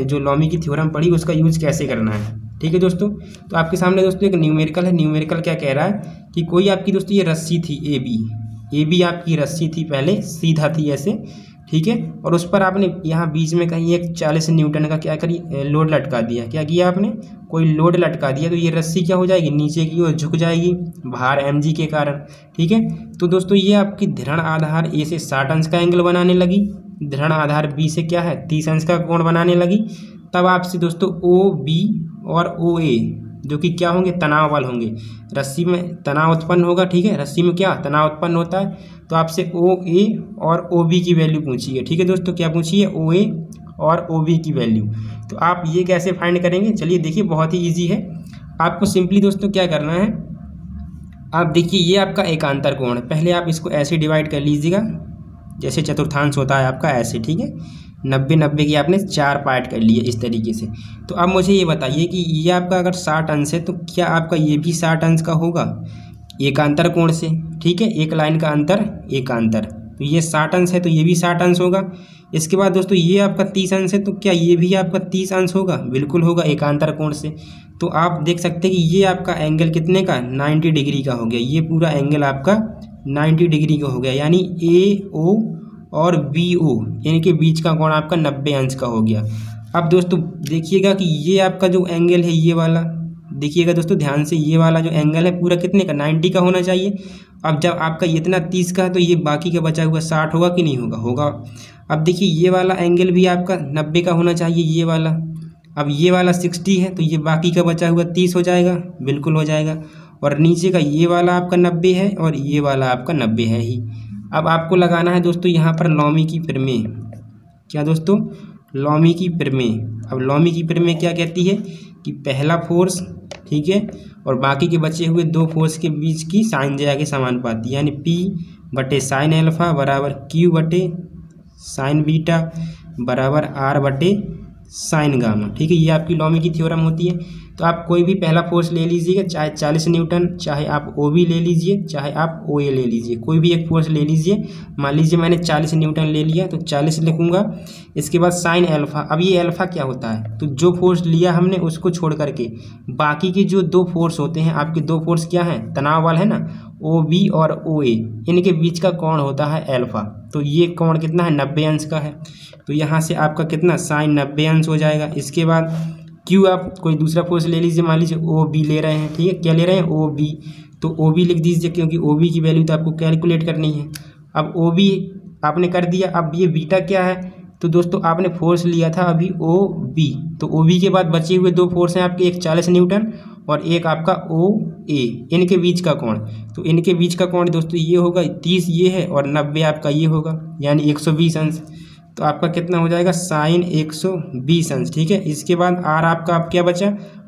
जो लॉमी की थ्योरम पढ़ी उसका यूज़ कैसे करना है, ठीक है दोस्तों। तो आपके सामने दोस्तों एक न्यूमेरिकल है। न्यूमेरिकल क्या कह रहा है कि कोई आपकी दोस्तों ये रस्सी थी ए बी आपकी रस्सी थी, पहले सीधा थी ऐसे, ठीक है, और उस पर आपने यहाँ बीच में कहीं एक 40 न्यूटन का क्या करी लोड लटका दिया। क्या किया आपने, कोई लोड लटका दिया, तो ये रस्सी क्या हो जाएगी नीचे की ओर झुक जाएगी भार mg के कारण, ठीक है। तो दोस्तों ये आपकी धृण आधार ए से 60 अंश का एंगल बनाने लगी, धृण आधार बी से क्या है 30 अंश का कोण बनाने लगी। तब आपसे दोस्तों ओ बी और ओ ए जो कि क्या होंगे तनाव बल होंगे, रस्सी में तनाव उत्पन्न होगा, ठीक है, रस्सी में क्या तनाव उत्पन्न होता है। तो आपसे ओ ए और ओ बी की वैल्यू पूछी है, ठीक है दोस्तों, क्या पूछी है ओ ए और ओ बी की वैल्यू। तो आप ये कैसे फाइंड करेंगे, चलिए देखिए बहुत ही ईजी है। आपको सिंपली दोस्तों क्या करना है, आप देखिए ये आपका एकांतर कोण है, पहले आप इसको ऐसे डिवाइड कर लीजिएगा जैसे चतुर्थांश होता है आपका ऐसे, ठीक है, 90-90 की आपने 4 पार्ट कर लिए इस तरीके से। तो अब मुझे ये बताइए कि ये आपका अगर 60 अंश है तो क्या आपका ये भी 60 अंश का होगा एकांतर कोण से, ठीक है, एक लाइन का अंतर एकांतर, तो ये 60 अंश है तो ये भी 60 अंश होगा। इसके बाद दोस्तों ये आपका 30 अंश है तो क्या ये भी आपका 30 अंश होगा, बिल्कुल होगा एकांतर कोण से। तो आप देख सकते हैं कि ये आपका एंगल कितने का 90 डिग्री का हो गया, ये पूरा एंगल आपका 90 डिग्री का हो गया, यानी ए ओ और बी ओ इनके बीच का कोण आपका 90 अंश का हो गया। अब दोस्तों देखिएगा कि ये आपका जो एंगल है ये वाला, देखिएगा दोस्तों ध्यान से, ये वाला जो एंगल है पूरा कितने का 90 का होना चाहिए। अब जब आपका इतना 30 का है तो ये बाकी का बचा हुआ 60 होगा कि नहीं होगा, होगा। अब देखिए ये वाला एंगल भी आपका 90 का होना चाहिए ये वाला, अब ये वाला 60 है तो ये बाकी का बचा हुआ 30 हो जाएगा, बिल्कुल हो जाएगा। और नीचे का ये वाला आपका 90 है और ये वाला आपका 90 है ही। अब आपको लगाना है दोस्तों यहाँ पर लॉमी की प्रमेय, क्या दोस्तों लॉमी की प्रमेय। अब लॉमी की प्रमेय क्या कहती है कि पहला फोर्स, ठीक है, और बाकी के बचे हुए 2 फोर्स के बीच की साइन ज्या के समानुपाती, यानी P बटे साइन अल्फा बराबर Q बटे साइन बीटा बराबर R बटे साइन गामा, ठीक है, ये आपकी लॉमी की थ्योरम होती है। तो आप कोई भी पहला फोर्स ले लीजिएगा, चाहे 40 न्यूटन, चाहे आप ओ बी ले लीजिए, चाहे आप ओ ए ले लीजिए, कोई भी एक फोर्स ले लीजिए। मान लीजिए मैंने 40 न्यूटन ले लिया तो 40 लिखूंगा। इसके बाद साइन एल्फा। अब ये एल्फा क्या होता है, तो जो फोर्स लिया हमने उसको छोड़ करके बाकी के जो दो फोर्स होते हैं आपके, दो फोर्स क्या हैं, तनाव बल है ना, ओ बी और ओ ए, इनके बीच का कोण होता है एल्फा। तो ये कोण कितना है, 90 अंश का है। तो यहाँ से आपका कितना साइन 90 अंश हो जाएगा। इसके बाद क्यू आप कोई दूसरा फोर्स ले लीजिए, मान लीजिए ओ बी ले रहे हैं, ठीक है, क्या ले रहे हैं, ओ बी। तो ओ बी लिख दीजिए क्योंकि ओ बी की वैल्यू तो आपको कैलकुलेट करनी है। अब ओ बी आपने कर दिया। अब ये बीटा क्या है, तो दोस्तों आपने फोर्स लिया था अभी ओ बी, तो ओ बी के बाद बचे हुए दो फोर्स हैं आपके, एक 40 न्यूटन और एक आपका ओ ए, इनके बीच का कोण। तो इनके बीच का कोण दोस्तों ये होगा 30 ये है और 90 आपका ये होगा, यानी 120 अंश। तो आपका कितना हो जाएगा, साइन 120 अंश, ठीक है। इसके बाद आर आपका आप क्या बचा,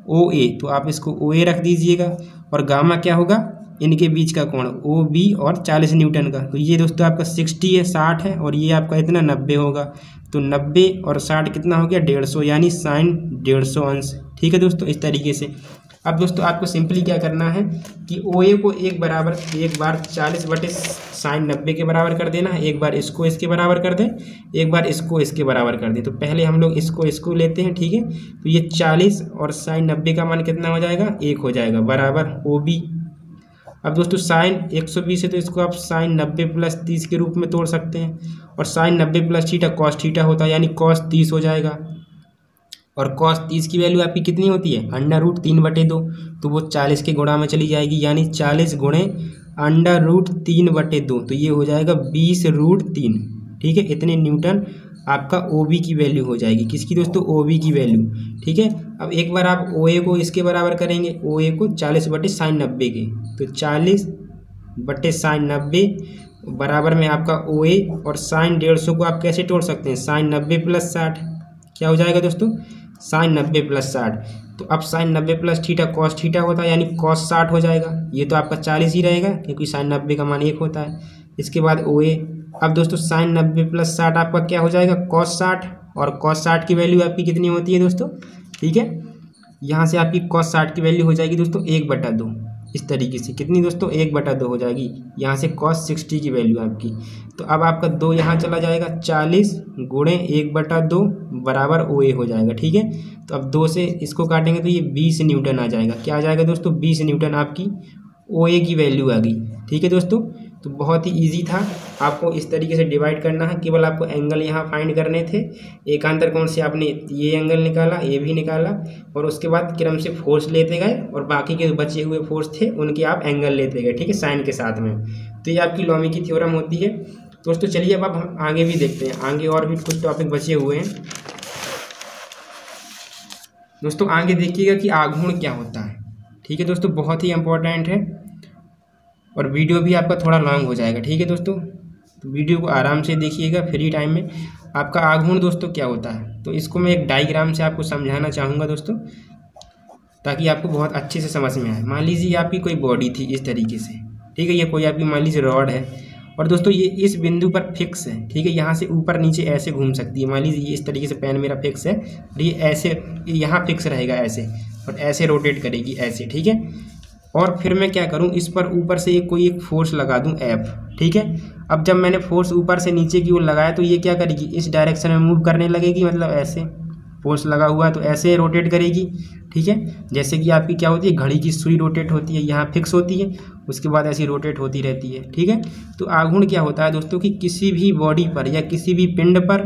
ओ ए, तो आप इसको ओ ए रख दीजिएगा। और गामा क्या होगा, इनके बीच का कोण ओ बी और 40 न्यूटन का। तो ये दोस्तों आपका 60 है, 60 है, और ये आपका इतना 90 होगा। तो 90 और 60 कितना हो गया, 150, यानी साइन 150 अंश, ठीक है दोस्तों, इस तरीके से। अब दोस्तों आपको सिंपली क्या करना है कि ओ ए को एक बार 40 बटे साइन 90 के बराबर कर देना है, एक बार इसको इसके बराबर कर दें, एक बार इसको इसके बराबर कर दें। तो पहले हम लोग इसको लेते हैं, ठीक है। तो ये 40 और साइन 90 का मान कितना हो जाएगा, 1 हो जाएगा, बराबर ओ बी। अब दोस्तों साइन 120 है तो इसको आप साइन 90 प्लस 30 के रूप में तोड़ सकते हैं, और sine 90 plus theta cos theta होता है, यानी कॉस 30 हो जाएगा। और कॉस 30 की वैल्यू आपकी कितनी होती है, √3/2, तो वो 40 के गुणा में चली जाएगी, यानी 40 गुणे √3/2, तो ये हो जाएगा 20√3, ठीक है। इतने न्यूटन आपका ओ बी की वैल्यू हो जाएगी। किसकी दोस्तों, ओ बी की वैल्यू, ठीक है। अब एक बार आप ओ ए को इसके बराबर करेंगे, ओ ए को 40 बटे साइन 90 के, तो 40 बटे साइन 90 बराबर में आपका ओ ए, और साइन 150 को आप कैसे तोड़ सकते हैं, साइन 90 प्लस 60, क्या हो जाएगा दोस्तों, साइन 90 प्लस 60। तो अब sine 90 plus theta cos theta होता है, यानी कॉस 60 हो जाएगा। ये तो आपका 40 ही रहेगा क्योंकि साइन 90 का मान 1 होता है। इसके बाद ओ ए, अब दोस्तों साइन 90 प्लस 60 आपका क्या हो जाएगा, कॉस 60, और कॉस 60 की वैल्यू आपकी कितनी होती है दोस्तों, ठीक है। यहाँ से आपकी कॉस 60 की वैल्यू हो जाएगी दोस्तों 1/2, इस तरीके से। कितनी दोस्तों, 1/2 हो जाएगी। यहाँ से कॉस 60 की वैल्यू आपकी, तो अब आपका 2 यहाँ चला जाएगा, 40 गुणे 1/2 बराबर ओ ए हो जाएगा, ठीक है। तो अब 2 से इसको काटेंगे तो ये 20 न्यूटन आ जाएगा। क्या आ जाएगा दोस्तों, 20 न्यूटन आपकी ओ ए की वैल्यू आ गई, ठीक है दोस्तों। तो बहुत ही इजी था, आपको इस तरीके से डिवाइड करना है। केवल आपको एंगल यहाँ फाइंड करने थे। एकांतर कोण से आपने ये एंगल निकाला, ये भी निकाला, और उसके बाद क्रम से फोर्स लेते गए, और बाकी के बचे हुए फोर्स थे उनके आप एंगल लेते गए, ठीक है, साइन के साथ में। तो ये आपकी लॉमी की थ्योरम होती है दोस्तों। चलिए अब हम आगे भी देखते हैं, आगे और भी कुछ टॉपिक बचे हुए हैं दोस्तों। आगे देखिएगा कि आघूर्ण क्या होता है, ठीक है दोस्तों, बहुत ही इंपॉर्टेंट है, और वीडियो भी आपका थोड़ा लॉन्ग हो जाएगा, ठीक है दोस्तों। तो वीडियो को आराम से देखिएगा फ्री टाइम में। आपका आघूर्ण दोस्तों क्या होता है, तो इसको मैं एक डायग्राम से आपको समझाना चाहूँगा दोस्तों, ताकि आपको बहुत अच्छे से समझ में आए। मान लीजिए आपकी कोई बॉडी थी इस तरीके से, ठीक है, ये कोई आपकी मान लीजिए रॉड है, और दोस्तों ये इस बिंदु पर फिक्स है, ठीक है। यहाँ से ऊपर नीचे ऐसे घूम सकती है। मान लीजिए ये इस तरीके से पेन मेरा फिक्स है, और ये ऐसे यहाँ फिक्स रहेगा ऐसे, और ऐसे रोटेट करेगी ऐसे, ठीक है। और फिर मैं क्या करूं, इस पर ऊपर से कोई एक फोर्स लगा दूं F, ठीक है। अब जब मैंने फोर्स ऊपर से नीचे की ओर लगाया तो ये क्या करेगी, इस डायरेक्शन में मूव करने लगेगी, मतलब ऐसे फोर्स लगा हुआ है तो ऐसे रोटेट करेगी, ठीक है। जैसे कि आपकी क्या होती है, घड़ी की सुई रोटेट होती है, यहाँ फिक्स होती है, उसके बाद ऐसी रोटेट होती रहती है, ठीक है। तो आघूर्ण क्या होता है दोस्तों कि किसी भी बॉडी पर या किसी भी पिंड पर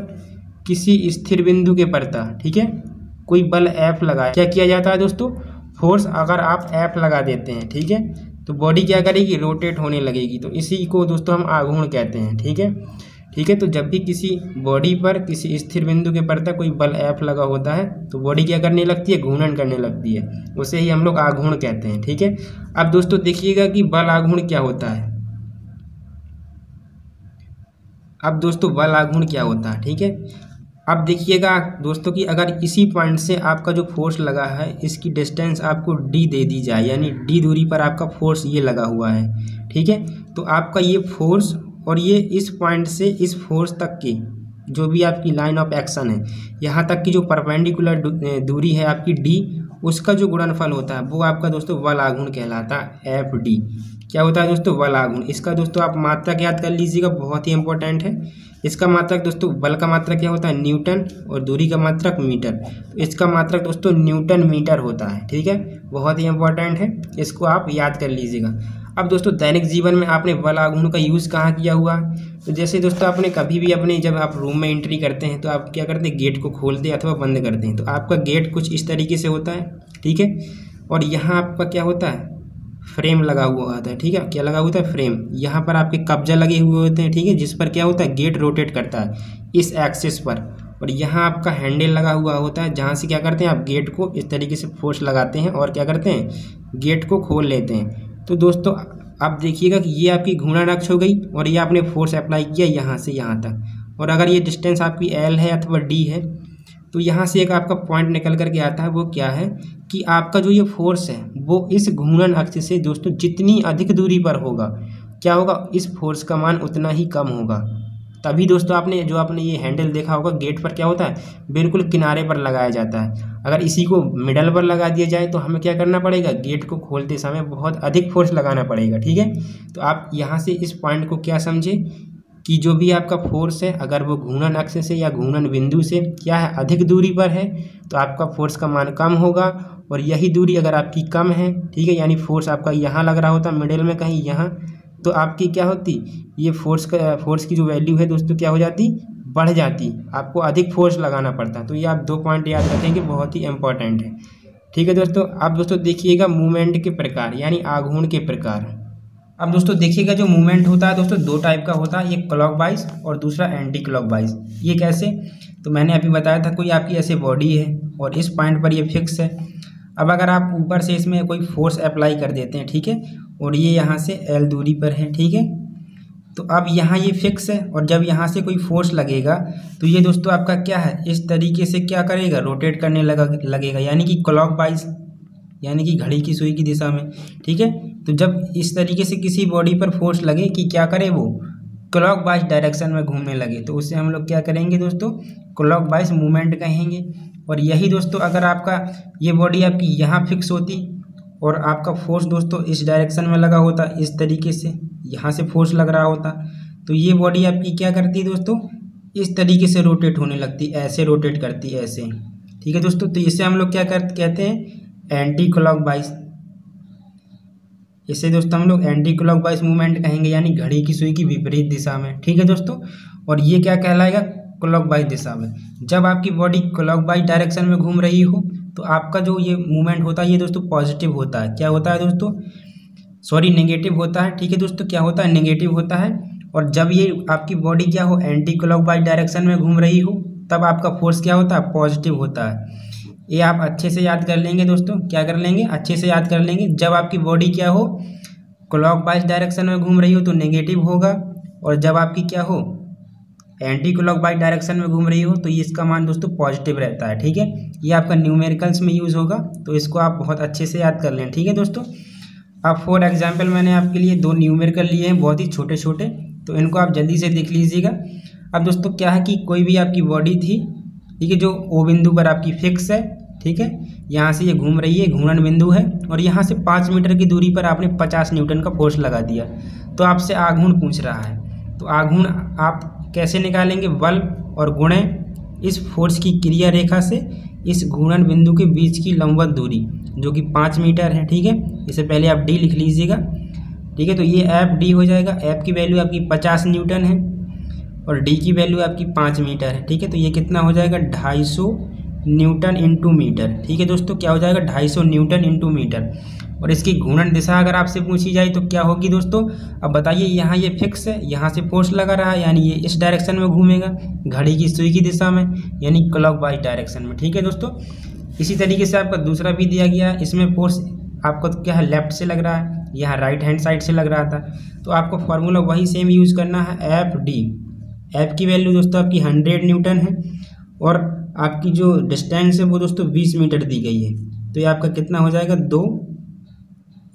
किसी स्थिर बिंदु के परता, ठीक है, कोई बल F लगाए, क्या किया जाता है दोस्तों, फोर्स अगर आप F लगा देते हैं, ठीक है, तो बॉडी क्या करेगी, रोटेट होने लगेगी। तो इसी को दोस्तों हम आघूर्ण कहते हैं, ठीक है, ठीक है। तो जब भी किसी बॉडी पर किसी स्थिर बिंदु के परता कोई बल F लगा होता है तो बॉडी क्या करने लगती है, घूर्णन करने लगती है, उसे ही हम लोग आघूर्ण कहते हैं, ठीक है। अब दोस्तों देखिएगा कि बल आघूर्ण क्या होता है। अब दोस्तों बल आघूर्ण क्या होता है, ठीक है। अब देखिएगा दोस्तों कि अगर इसी पॉइंट से आपका जो फोर्स लगा है इसकी डिस्टेंस आपको d दे दी जाए, यानी d दूरी पर आपका फोर्स ये लगा हुआ है, ठीक है। तो आपका ये फोर्स और ये इस पॉइंट से इस फोर्स तक की जो भी आपकी लाइन ऑफ एक्शन है, यहाँ तक की जो परपेंडिकुलर दूरी है आपकी d, उसका जो गुणनफल होता है वो आपका दोस्तों बल आघूर्ण कहलाता है, FD। क्या होता है दोस्तों? बल आघूर्ण। इसका दोस्तों आप मात्रक याद कर लीजिएगा, बहुत ही इंपॉर्टेंट है। इसका मात्रक दोस्तों, बल का मात्रक क्या होता है? न्यूटन, और दूरी का मात्रक मीटर। तो इसका मात्रक दोस्तों न्यूटन मीटर होता है, ठीक है, बहुत ही इंपॉर्टेंट है, इसको आप याद कर लीजिएगा। अब दोस्तों दैनिक जीवन में आपने बल आघूर्ण का यूज़ कहाँ किया हुआ? तो जैसे दोस्तों आपने कभी भी अपने, जब आप रूम में एंट्री करते हैं तो आप क्या करते हैं? गेट को खोलते हैं अथवा बंद करते हैं। तो आपका गेट कुछ इस तरीके से होता है, ठीक है, और यहाँ आपका क्या होता है? फ्रेम लगा हुआ होता है, ठीक है। क्या लगा हुआ होता है? फ्रेम। यहाँ पर आपके कब्जा लगे हुए होते हैं, ठीक है, जिस पर क्या होता है? गेट रोटेट करता है इस एक्सिस पर। और यहाँ आपका हैंडल लगा हुआ होता है, जहाँ से क्या करते हैं? आप गेट को इस तरीके से फोर्स लगाते हैं और क्या करते हैं? गेट को खोल लेते हैं। तो दोस्तों आप देखिएगा कि ये आपकी घूर्णन अक्ष हो गई और ये आपने फोर्स अप्लाई किया यहाँ से यहाँ तक। और अगर ये डिस्टेंस आपकी L है अथवा D है, तो यहाँ से एक आपका पॉइंट निकल करके आता है। वो क्या है कि आपका जो ये फोर्स है वो इस घूर्णन अक्ष से दोस्तों जितनी अधिक दूरी पर होगा, क्या होगा? इस फोर्स का मान उतना ही कम होगा। तभी दोस्तों आपने ये हैंडल देखा होगा, गेट पर क्या होता है? बिल्कुल किनारे पर लगाया जाता है। अगर इसी को मिडल पर लगा दिया जाए तो हमें क्या करना पड़ेगा? गेट को खोलते समय बहुत अधिक फोर्स लगाना पड़ेगा, ठीक है। तो आप यहाँ से इस पॉइंट को क्या समझे कि जो भी आपका फोर्स है, अगर वो घूर्णन अक्ष से या घूर्णन बिंदु से क्या है? अधिक दूरी पर है, तो आपका फोर्स का मान कम होगा। और यही दूरी अगर आपकी कम है, ठीक है, यानी फोर्स आपका यहाँ लग रहा होता मिडिल में कहीं यहाँ, तो आपकी क्या होती? ये फोर्स की जो वैल्यू है दोस्तों क्या हो जाती? बढ़ जाती। आपको अधिक फोर्स लगाना पड़ता। तो ये आप 2 पॉइंट याद रखेंगे, बहुत ही इंपॉर्टेंट है, ठीक है दोस्तों। अब दोस्तों देखिएगा मूवमेंट के प्रकार, यानी आघूर्ण के प्रकार। अब दोस्तों देखिएगा जो मूवमेंट होता है दोस्तों 2 टाइप का होता है, एक क्लॉकवाइज और दूसरा एंटी क्लॉकवाइज। ये कैसे? तो मैंने अभी बताया था, कोई आपकी ऐसे बॉडी है और इस पॉइंट पर ये फिक्स है। अब अगर आप ऊपर से इसमें कोई फोर्स अप्लाई कर देते हैं, ठीक है, और ये यहाँ से L दूरी पर है, ठीक है, तो अब यहाँ ये फिक्स है और जब यहाँ से कोई फोर्स लगेगा तो ये दोस्तों आपका क्या है? इस तरीके से क्या करेगा? रोटेट करने लगेगा, यानी कि क्लॉकवाइज, यानी कि घड़ी की सुई की दिशा में, ठीक है। तो जब इस तरीके से किसी बॉडी पर फोर्स लगे कि क्या करे? वो क्लॉकवाइज डायरेक्शन में घूमने लगे, तो उससे हम लोग क्या करेंगे दोस्तों? क्लॉकवाइज मूवमेंट कहेंगे। और यही दोस्तों अगर आपका ये बॉडी आपकी यहाँ फिक्स होती और आपका फोर्स दोस्तों इस डायरेक्शन में लगा होता, इस तरीके से यहाँ से फोर्स लग रहा होता, तो ये बॉडी आपकी क्या करती है दोस्तों? इस तरीके से रोटेट होने लगती, ऐसे रोटेट करती है, ऐसे, ठीक है दोस्तों। तो इसे हम लोग क्या कहते हैं? Anti clockwise. इसे दोस्तों हम लोग एंटी क्लॉकवाइज मूवमेंट कहेंगे, यानी घड़ी की सुई की विपरीत दिशा में, ठीक है दोस्तों। और ये क्या कहलाएगा? क्लॉकवाइज दिशा में। जब आपकी बॉडी क्लॉकवाइज डायरेक्शन में घूम रही हो तो आपका जो ये मूवमेंट होता है ये दोस्तों पॉजिटिव होता है। क्या होता है दोस्तों? सॉरी, नेगेटिव होता है, ठीक है दोस्तों। क्या होता है? नेगेटिव होता है। और जब ये आपकी बॉडी क्या हो? एंटी क्लॉकवाइज डायरेक्शन में घूम रही हो, तब आपका फोर्स क्या होता है? पॉजिटिव होता है। ये आप अच्छे से याद कर लेंगे दोस्तों। क्या कर लेंगे? अच्छे से याद कर लेंगे। जब आपकी बॉडी क्या हो? क्लॉकवाइज डायरेक्शन में घूम रही हो तो नेगेटिव होगा, और जब आपकी क्या हो? एंटी क्लॉकवाइज डायरेक्शन में घूम रही हो तो ये इसका मान दोस्तों पॉजिटिव रहता है, ठीक है। ये आपका न्यूमेरिकल्स में यूज़ होगा, तो इसको आप बहुत अच्छे से याद कर लें, ठीक है दोस्तों। अब फॉर एग्जांपल मैंने आपके लिए 2 न्यूमेरिकल लिए हैं, बहुत ही छोटे छोटे, तो इनको आप जल्दी से देख लीजिएगा। अब दोस्तों क्या है कि कोई भी आपकी बॉडी थी, ठीक है, जो O बिंदु पर आपकी फिक्स है, ठीक है, यहाँ से ये घूम रही है, घूर्णन बिंदु है, और यहाँ से 5 मीटर की दूरी पर आपने 50 न्यूटन का फोर्स लगा दिया, तो आपसे आघूर्ण पूछ रहा है। तो आघूर्ण आप कैसे निकालेंगे? बल और गुणे इस फोर्स की क्रिया रेखा से इस घूर्णन बिंदु के बीच की लंबवत दूरी, जो कि 5 मीटर है, ठीक है। इसे पहले आप D लिख लीजिएगा, ठीक है। तो ये FD हो जाएगा। F की वैल्यू आपकी 50 न्यूटन है और D की वैल्यू आपकी 5 मीटर है, ठीक है। तो ये कितना हो जाएगा? 250 न्यूटन इंटू मीटर, ठीक है दोस्तों। क्या हो जाएगा? 250 न्यूटन इंटू मीटर। और इसकी घूर्णन दिशा अगर आपसे पूछी जाए तो क्या होगी दोस्तों? अब बताइए, यहाँ ये फिक्स है, यहाँ से फोर्स लगा रहा है, यानी ये इस डायरेक्शन में घूमेगा, घड़ी की सुई की दिशा में, यानी क्लॉकवाइज डायरेक्शन में, ठीक है दोस्तों। इसी तरीके से आपका दूसरा भी दिया गया है, इसमें फोर्स आपको क्या है? लेफ्ट से लग रहा है, यहाँ राइट हैंड साइड से लग रहा था, तो आपको फॉर्मूला वही सेम यूज़ करना है, FD। F की वैल्यू दोस्तों आपकी 100 न्यूटन है और आपकी जो डिस्टेंस है वो दोस्तों 20 मीटर दी गई है, तो ये आपका कितना हो जाएगा? 2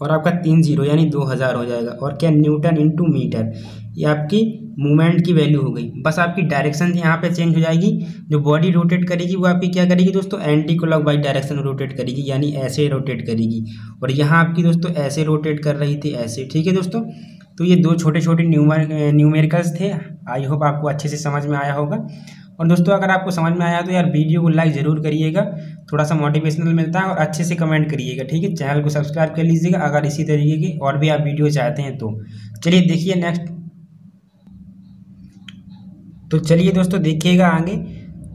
और आपका 3 0 यानी 2000 हो जाएगा। और क्या? न्यूटन इंटू मीटर, ये आपकी मूवमेंट की वैल्यू हो गई। बस आपकी डायरेक्शन यहाँ पे चेंज हो जाएगी। जो बॉडी रोटेट करेगी वो आपकी क्या करेगी दोस्तों, एंटी क्लॉकवाइज डायरेक्शन में रोटेट करेगी, यानी ऐसे रोटेट करेगी। और यहाँ आपकी दोस्तों ऐसे रोटेट कर रही थी, ऐसे। ठीक है दोस्तों, तो ये दो छोटे छोटे न्यूमेरिकल्स थे। आई होप आपको अच्छे से समझ में आया होगा। और दोस्तों अगर आपको समझ में आया तो यार वीडियो को लाइक ज़रूर करिएगा, थोड़ा सा मोटिवेशनल मिलता है। और अच्छे से कमेंट करिएगा, ठीक है। चैनल को सब्सक्राइब कर लीजिएगा अगर इसी तरीके की और भी आप वीडियो चाहते हैं तो। चलिए देखिए नेक्स्ट। तो चलिए दोस्तों देखिएगा आगे।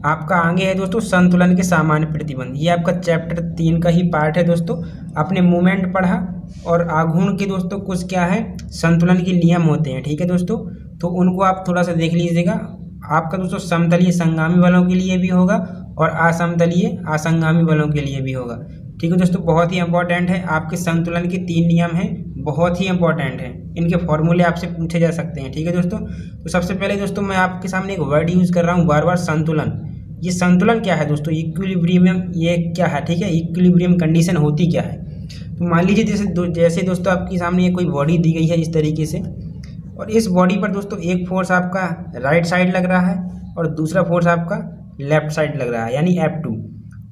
आपका आगे है दोस्तों संतुलन के सामान्य प्रतिबंध। ये आपका चैप्टर 3 का ही पार्ट है दोस्तों। आपने मूवमेंट पढ़ा और आघूर्ण के दोस्तों कुछ क्या है, संतुलन के नियम होते हैं, ठीक है दोस्तों। तो उनको आप थोड़ा सा देख लीजिएगा। आपका दोस्तों समतलीय संगामी बलों के लिए भी होगा और असमतलीय असंगामी बलों के लिए भी होगा, ठीक है दोस्तों। बहुत ही इंपॉर्टेंट है। आपके संतुलन के 3 नियम हैं, बहुत ही इंपॉर्टेंट है। इनके फॉर्मूले आपसे पूछे जा सकते हैं, ठीक है दोस्तों। तो सबसे पहले दोस्तों मैं आपके सामने एक वर्ड यूज़ कर रहा हूँ बार बार, संतुलन। ये संतुलन क्या है दोस्तों, इक्विलिब्रियम ये क्या है, ठीक है। इक्विलिब्रियम कंडीशन होती क्या है। तो मान लीजिए जैसे दोस्तों आपके सामने कोई बॉडी दी गई है इस तरीके से, और इस बॉडी पर दोस्तों एक फोर्स आपका राइट साइड लग रहा है और दूसरा फोर्स आपका लेफ्ट साइड लग रहा है, यानी F2।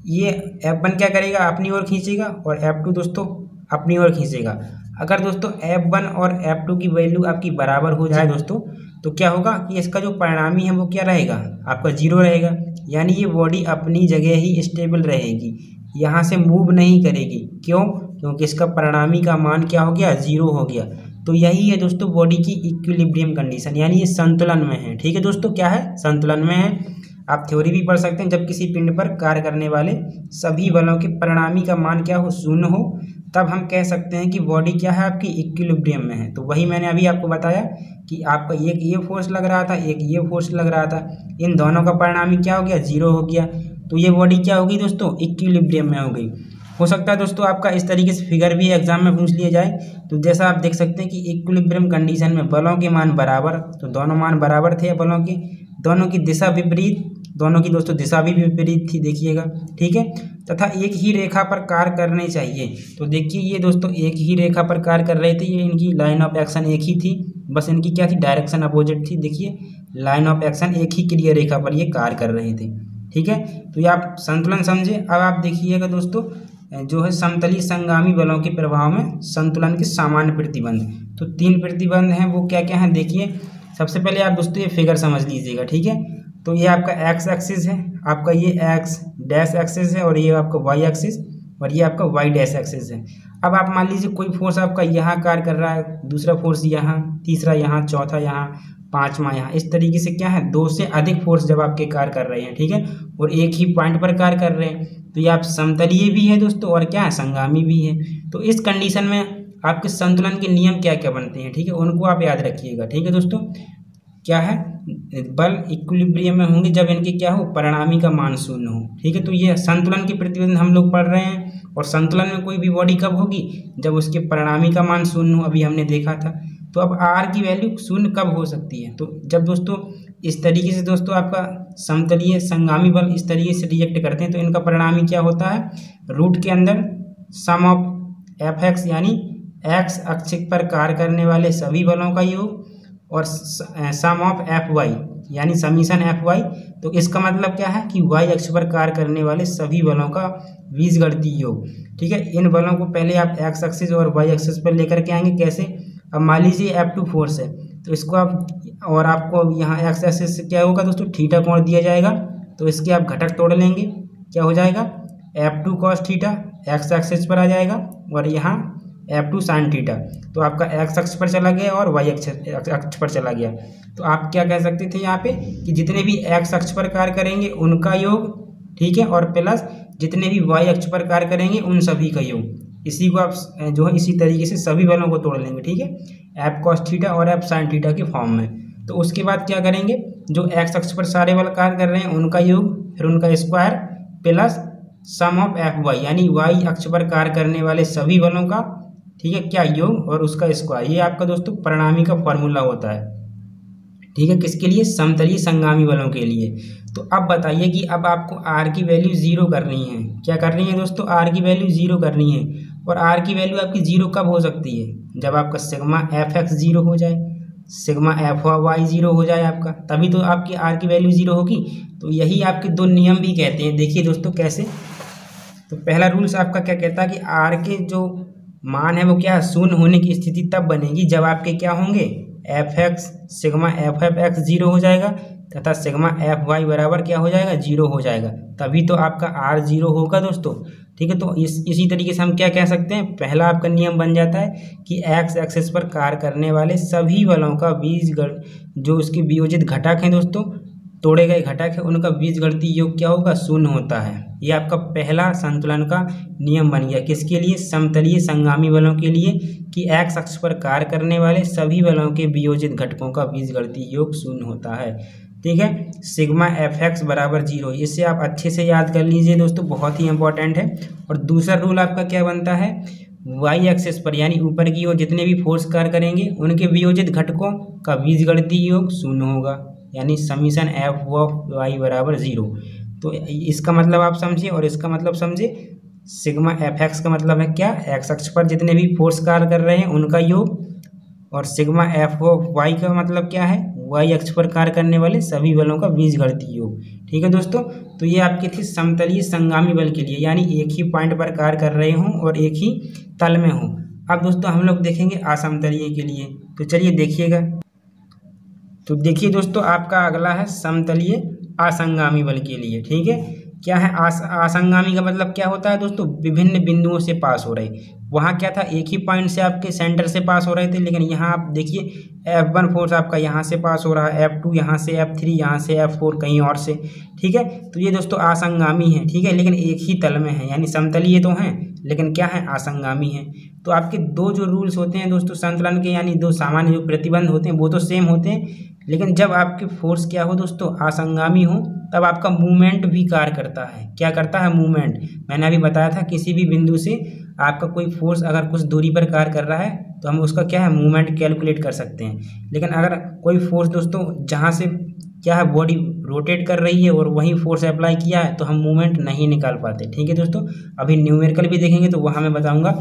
ये F1 क्या करेगा, अपनी ओर खींचेगा, और F2 दोस्तों अपनी ओर खींचेगा। अगर दोस्तों F1 और F2 की वैल्यू आपकी बराबर हो जाए दोस्तों, तो क्या होगा कि इसका जो परिणामी है वो क्या रहेगा, आपका 0 रहेगा। यानी ये बॉडी अपनी जगह ही स्टेबल रहेगी, यहाँ से मूव नहीं करेगी। क्यों? क्योंकि इसका परिणामी का मान क्या हो गया, 0 हो गया। तो यही है दोस्तों बॉडी की इक्विलिब्रियम कंडीशन, यानी ये संतुलन में है, ठीक है दोस्तों। क्या है, संतुलन में है। आप थ्योरी भी पढ़ सकते हैं, जब किसी पिंड पर कार्य करने वाले सभी बलों के परिणामी का मान क्या हो, 0 हो, तब हम कह सकते हैं कि बॉडी क्या है, आपकी इक्विलिब्रियम में है। तो वही मैंने अभी आपको बताया कि आपका एक ये फोर्स लग रहा था, एक ये फोर्स लग रहा था, इन दोनों का परिणामी क्या हो गया, 0 हो गया। तो ये बॉडी क्या होगी दोस्तों, इक्विलिब्रियम में हो गई। हो सकता है दोस्तों आपका इस तरीके से फिगर भी एग्जाम में पूछ लिया जाए। तो जैसा आप देख सकते हैं कि इक्विलिब्रियम कंडीशन में बलों के मान बराबर, तो दोनों मान बराबर थे बलों के, दोनों की दिशा विपरीत, दोनों की दोस्तों दिशा भी विपरीत थी, देखिएगा, ठीक है। तथा एक ही रेखा पर कार्य करने चाहिए। तो देखिए ये दोस्तों एक ही रेखा पर कार्य कर रहे थे, ये इनकी लाइन ऑफ एक्शन एक ही थी, बस इनकी क्या थी, डायरेक्शन अपोजिट थी। देखिए लाइन ऑफ एक्शन एक ही क्रिया रेखा पर ये कार्य कर रहे थे, ठीक है। तो ये आप संतुलन समझे। अब आप देखिएगा दोस्तों जो है समतलीय संगामी बलों के प्रभाव में संतुलन के सामान्य प्रतिबंध। तो 3 प्रतिबंध हैं, वो क्या क्या हैं देखिए। सबसे पहले आप दोस्तों ये फिगर समझ लीजिएगा, ठीक है। तो ये आपका एक्स एक्सिस है, आपका ये एक्स डैश एक्सिस है, और ये आपका वाई एक्सिस, और ये आपका वाई डैश एक्सिस है। अब आप मान लीजिए कोई फोर्स आपका यहाँ कार्य कर रहा है, दूसरा फोर्स यहाँ, तीसरा यहाँ, चौथा यहाँ, पांचवा यहाँ। इस तरीके से क्या है, 2 से अधिक फोर्स जब आपके कार्य कर रहे हैं, ठीक है, और एक ही पॉइंट पर कार्य कर रहे हैं, तो ये आप समतलीय भी है दोस्तों और क्या है, संगामी भी है। तो इस कंडीशन में आपके संतुलन के नियम क्या क्या बनते हैं, ठीक है, उनको आप याद रखिएगा, ठीक है दोस्तों। क्या है, बल इक्विलिब्रियम में होंगे जब इनके क्या हो, परिणामी का मान 0 हो, ठीक है। तो ये संतुलन के प्रतिबंध हम लोग पढ़ रहे हैं। और संतुलन में कोई भी बॉडी कब होगी, जब उसके परिणामी का मान 0 हो, अभी हमने देखा था। तो अब आर की वैल्यू 0 कब हो सकती है, तो जब दोस्तों इस तरीके से दोस्तों आपका समतलीय संगामी बल इस तरीके से रिएक्ट करते हैं, तो इनका परिणामी क्या होता है, रूट के अंदर सम ऑफ एफ एक्स, यानी एक्स अक्ष पर कार्य करने वाले सभी बलों का योग, और सम ऑफ एफ वाई, यानी समीशन एफ वाई। तो इसका मतलब क्या है कि वाई अक्ष पर कार्य करने वाले सभी बलों का बीजगणितीय योग, ठीक है। इन बलों को पहले आप एक्स एक्सिस और वाई एक्सिस पर लेकर के आएंगे। कैसे, अब मान लीजिए F2 फोर्स है, तो इसको आप, और आपको यहाँ एक्स एक्सिस से क्या होगा दोस्तों, थीटा कोण दिया जाएगा। तो इसके आप घटक तोड़ लेंगे, क्या हो जाएगा, F2 cos theta x axis पर आ जाएगा, और यहाँ F2 साइन थीटा। तो आपका एक्स अक्ष पर चला गया और वाई अक्ष पर चला गया। तो आप क्या कह सकते थे यहाँ पे कि जितने भी एक्स अक्ष पर कार्य करेंगे उनका योग, ठीक है, और प्लस जितने भी वाई अक्ष पर कार्य करेंगे उन सभी का योग। इसी को आप जो है इसी तरीके से सभी बलों को तोड़ लेंगे, ठीक है, एफ कॉस थीटा और एफ साइन थीटा के फॉर्म में। तो उसके बाद क्या करेंगे, जो एक्स अक्ष पर सारे बल कार्य कर रहे हैं उनका योग, फिर उनका square plus sum of F Y, यानी वाई अक्ष पर कार्य करने वाले सभी बलों का, ठीक है, क्या योग, और उसका स्क्वायर। ये आपका दोस्तों परिणामी का फॉर्मूला होता है, ठीक है, किसके लिए, समतलीय संगामी बलों के लिए। तो अब बताइए कि अब आपको आर की वैल्यू 0 करनी है। क्या करनी है दोस्तों, आर की वैल्यू 0 करनी है। और आर की वैल्यू आपकी 0 कब हो सकती है, जब आपका सिग्मा एफ एक्स 0 हो जाए। सिग्मा एफ वाई जीरो हो जाए आपका, तभी तो आपकी आर की वैल्यू जीरो होगी। तो यही आपके दो नियम भी कहते हैं। देखिए दोस्तों कैसे, तो पहला रूल्स आपका क्या कहता है कि आर के जो मान है वो क्या है, शून्य होने की स्थिति तब बनेगी जब आपके क्या होंगे, F x sigma F F x zero हो जाएगा तथा सिग्मा एफ वाई बराबर क्या हो जाएगा, जीरो हो जाएगा, तभी तो आपका आर जीरो होगा दोस्तों। ठीक है, तो इसी तरीके से हम क्या कह सकते हैं, पहला आपका नियम बन जाता है कि एक्स एक्सिस पर कार्य करने वाले सभी बलों का बीजगण जो उसके वियोजित घटक हैं दोस्तों, तोड़े गए घटक है, उनका बीजगणितीय योग क्या होगा, शून्य होता है। ये आपका पहला संतुलन का नियम बन गया, किसके लिए, समतलीय संगामी बलों के लिए, कि एक्स अक्ष पर कार्य करने वाले सभी बलों के वियोजित घटकों का बीजगणितीय योग शून्य होता है। ठीक है, सिग्मा एफ एक्स बराबर जीरो, इससे आप अच्छे से याद कर लीजिए दोस्तों, बहुत ही इंपॉर्टेंट है। और दूसरा रूल आपका क्या बनता है, वाई एक्सिस पर यानी ऊपर की ओर जितने भी फोर्स कार्य करेंगे उनके वियोजित घटकों का बीजगणितीय योग शून्य होगा, यानी समीशन एफ ऑफ वाई बराबर जीरो। तो इसका मतलब आप समझिए और इसका मतलब समझे। सिग्मा एफ एक्स का मतलब है क्या, एक्स अक्ष पर जितने भी फोर्स कार्य कर रहे हैं उनका योग, और सिग्मा एफ ऑफ वाई का मतलब क्या है, वाई अक्ष पर कार्य करने वाले सभी बलों का बीजगणितीय योग। ठीक है दोस्तों, तो ये आपके थे समतलीय संगामी बल के लिए, यानी एक ही पॉइंट पर कार्य कर रहे हों और एक ही तल में हों। अब दोस्तों हम लोग देखेंगे असमतलीय के लिए, तो चलिए देखिएगा। तो देखिए दोस्तों, आपका अगला है समतलीय असंगामी बल के लिए। ठीक है, क्या है असंगामी का मतलब क्या होता है दोस्तों, विभिन्न बिंदुओं से पास हो रहे। वहाँ क्या था, एक ही पॉइंट से आपके सेंटर से पास हो रहे थे, लेकिन यहाँ आप देखिए F1 फोर्स आपका यहाँ से पास हो रहा है, F2 यहाँ से, F3 यहाँ से, F4 कहीं और से। ठीक है, तो ये दोस्तों असंगामी है। ठीक है, लेकिन एक ही तल में है, यानी समतलीय तो हैं लेकिन क्या है, असंगामी है। तो आपके दो जो रूल्स होते हैं दोस्तों संतुलन के, यानी दो सामान्य जो प्रतिबंध होते हैं वो तो सेम होते हैं, लेकिन जब आपके फोर्स क्या हो दोस्तों, असंगामी हो, तब आपका मूवमेंट भी कार्य करता है। क्या करता है, मूवमेंट। मैंने अभी बताया था किसी भी बिंदु से आपका कोई फोर्स अगर कुछ दूरी पर कार्य कर रहा है तो हम उसका क्या है, मूवमेंट कैलकुलेट कर सकते हैं। लेकिन अगर कोई फोर्स दोस्तों जहाँ से क्या है, बॉडी रोटेट कर रही है और वही फोर्स अप्लाई किया है, तो हम मूवमेंट नहीं निकाल पाते। ठीक है दोस्तों, अभी न्यूमेरिकल भी देखेंगे तो वहाँ मैं बताऊँगा।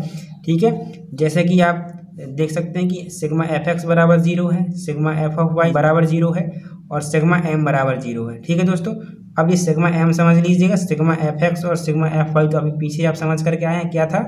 ठीक है, जैसे कि आप देख सकते हैं कि सिग्मा एफ एक्स बराबर जीरो है, सिग्मा एफ ऑफ वाई बराबर जीरो है, और सिग्मा एम बराबर जीरो है। ठीक है दोस्तों, अब ये सिग्मा एम समझ लीजिएगा, सिग्मा एफ एक्स और सिग्मा एफ वाई तो अभी पीछे आप समझ करके आए हैं, क्या था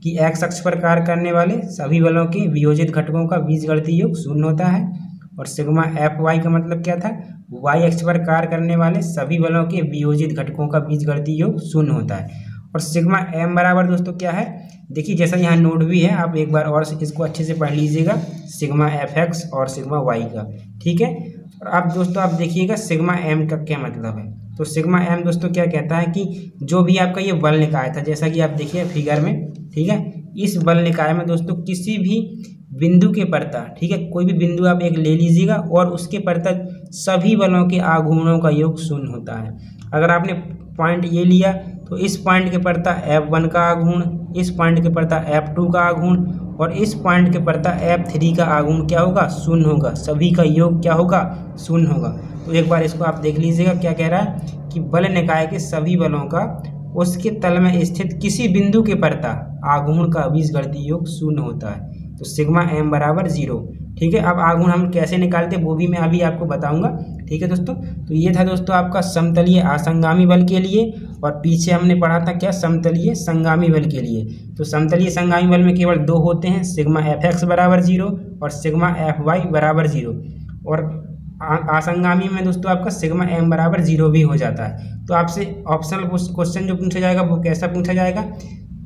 कि एक्स अक्ष पर कार्य करने वाले सभी बलों के वियोजित घटकों का बीजगणितीय योग शून्य होता है। और सिग्मा एफ वाई का मतलब क्या था, वाई अक्ष पर कार्य करने वाले सभी बलों के वियोजित घटकों का बीजगणितीय योग शून्य होता है। और सिग्मा एम बराबर दोस्तों क्या है, देखिए जैसा यहाँ नोट भी है, आप एक बार और इसको अच्छे से पढ़ लीजिएगा, सिग्मा एफ एक्स और सिग्मा वाई का। ठीक है, और अब दोस्तों आप देखिएगा सिग्मा एम का क्या मतलब है। तो सिग्मा एम दोस्तों क्या कहता है कि जो भी आपका ये बल निकाय था, जैसा कि आप देखिए फिगर में, ठीक है, इस बल निकाय में दोस्तों किसी भी बिंदु के परता, ठीक है, कोई भी बिंदु आप एक ले लीजिएगा और उसके परता सभी बलों के आघूर्णों का योग शून्य होता है। अगर आपने पॉइंट ये लिया तो इस पॉइंट के परता F1 का आघूर्ण, इस पॉइंट के परता F2 का आघूर्ण और इस पॉइंट के परता F3 का आघूर्ण क्या होगा, शून्य होगा। सभी का योग क्या होगा, शून्य होगा। तो एक बार इसको आप देख लीजिएगा, क्या कह रहा है कि बल निकाय के सभी बलों का उसके तल में स्थित किसी बिंदु के परता आघूर्ण का बीजगणितीय योग शून्य होता है। तो सिग्मा एम बराबर जीरो। ठीक है, अब आघूर्ण हम कैसे निकालते हैं वो भी मैं अभी आपको बताऊंगा। ठीक है दोस्तों, तो ये था दोस्तों आपका समतलीय असंगामी बल के लिए, और पीछे हमने पढ़ा था क्या, समतलीय संगामी बल के लिए। तो समतलीय संगामी बल में केवल दो होते हैं, सिग्मा एफ एक्स बराबर जीरो और सिग्मा एफ वाई बराबर जीरो। और असंगामी में दोस्तों आपका सिग्मा एम बराबर जीरो भी हो जाता है। तो आपसे ऑप्शनल क्वेश्चन जो पूछा जाएगा वो कैसा पूछा जाएगा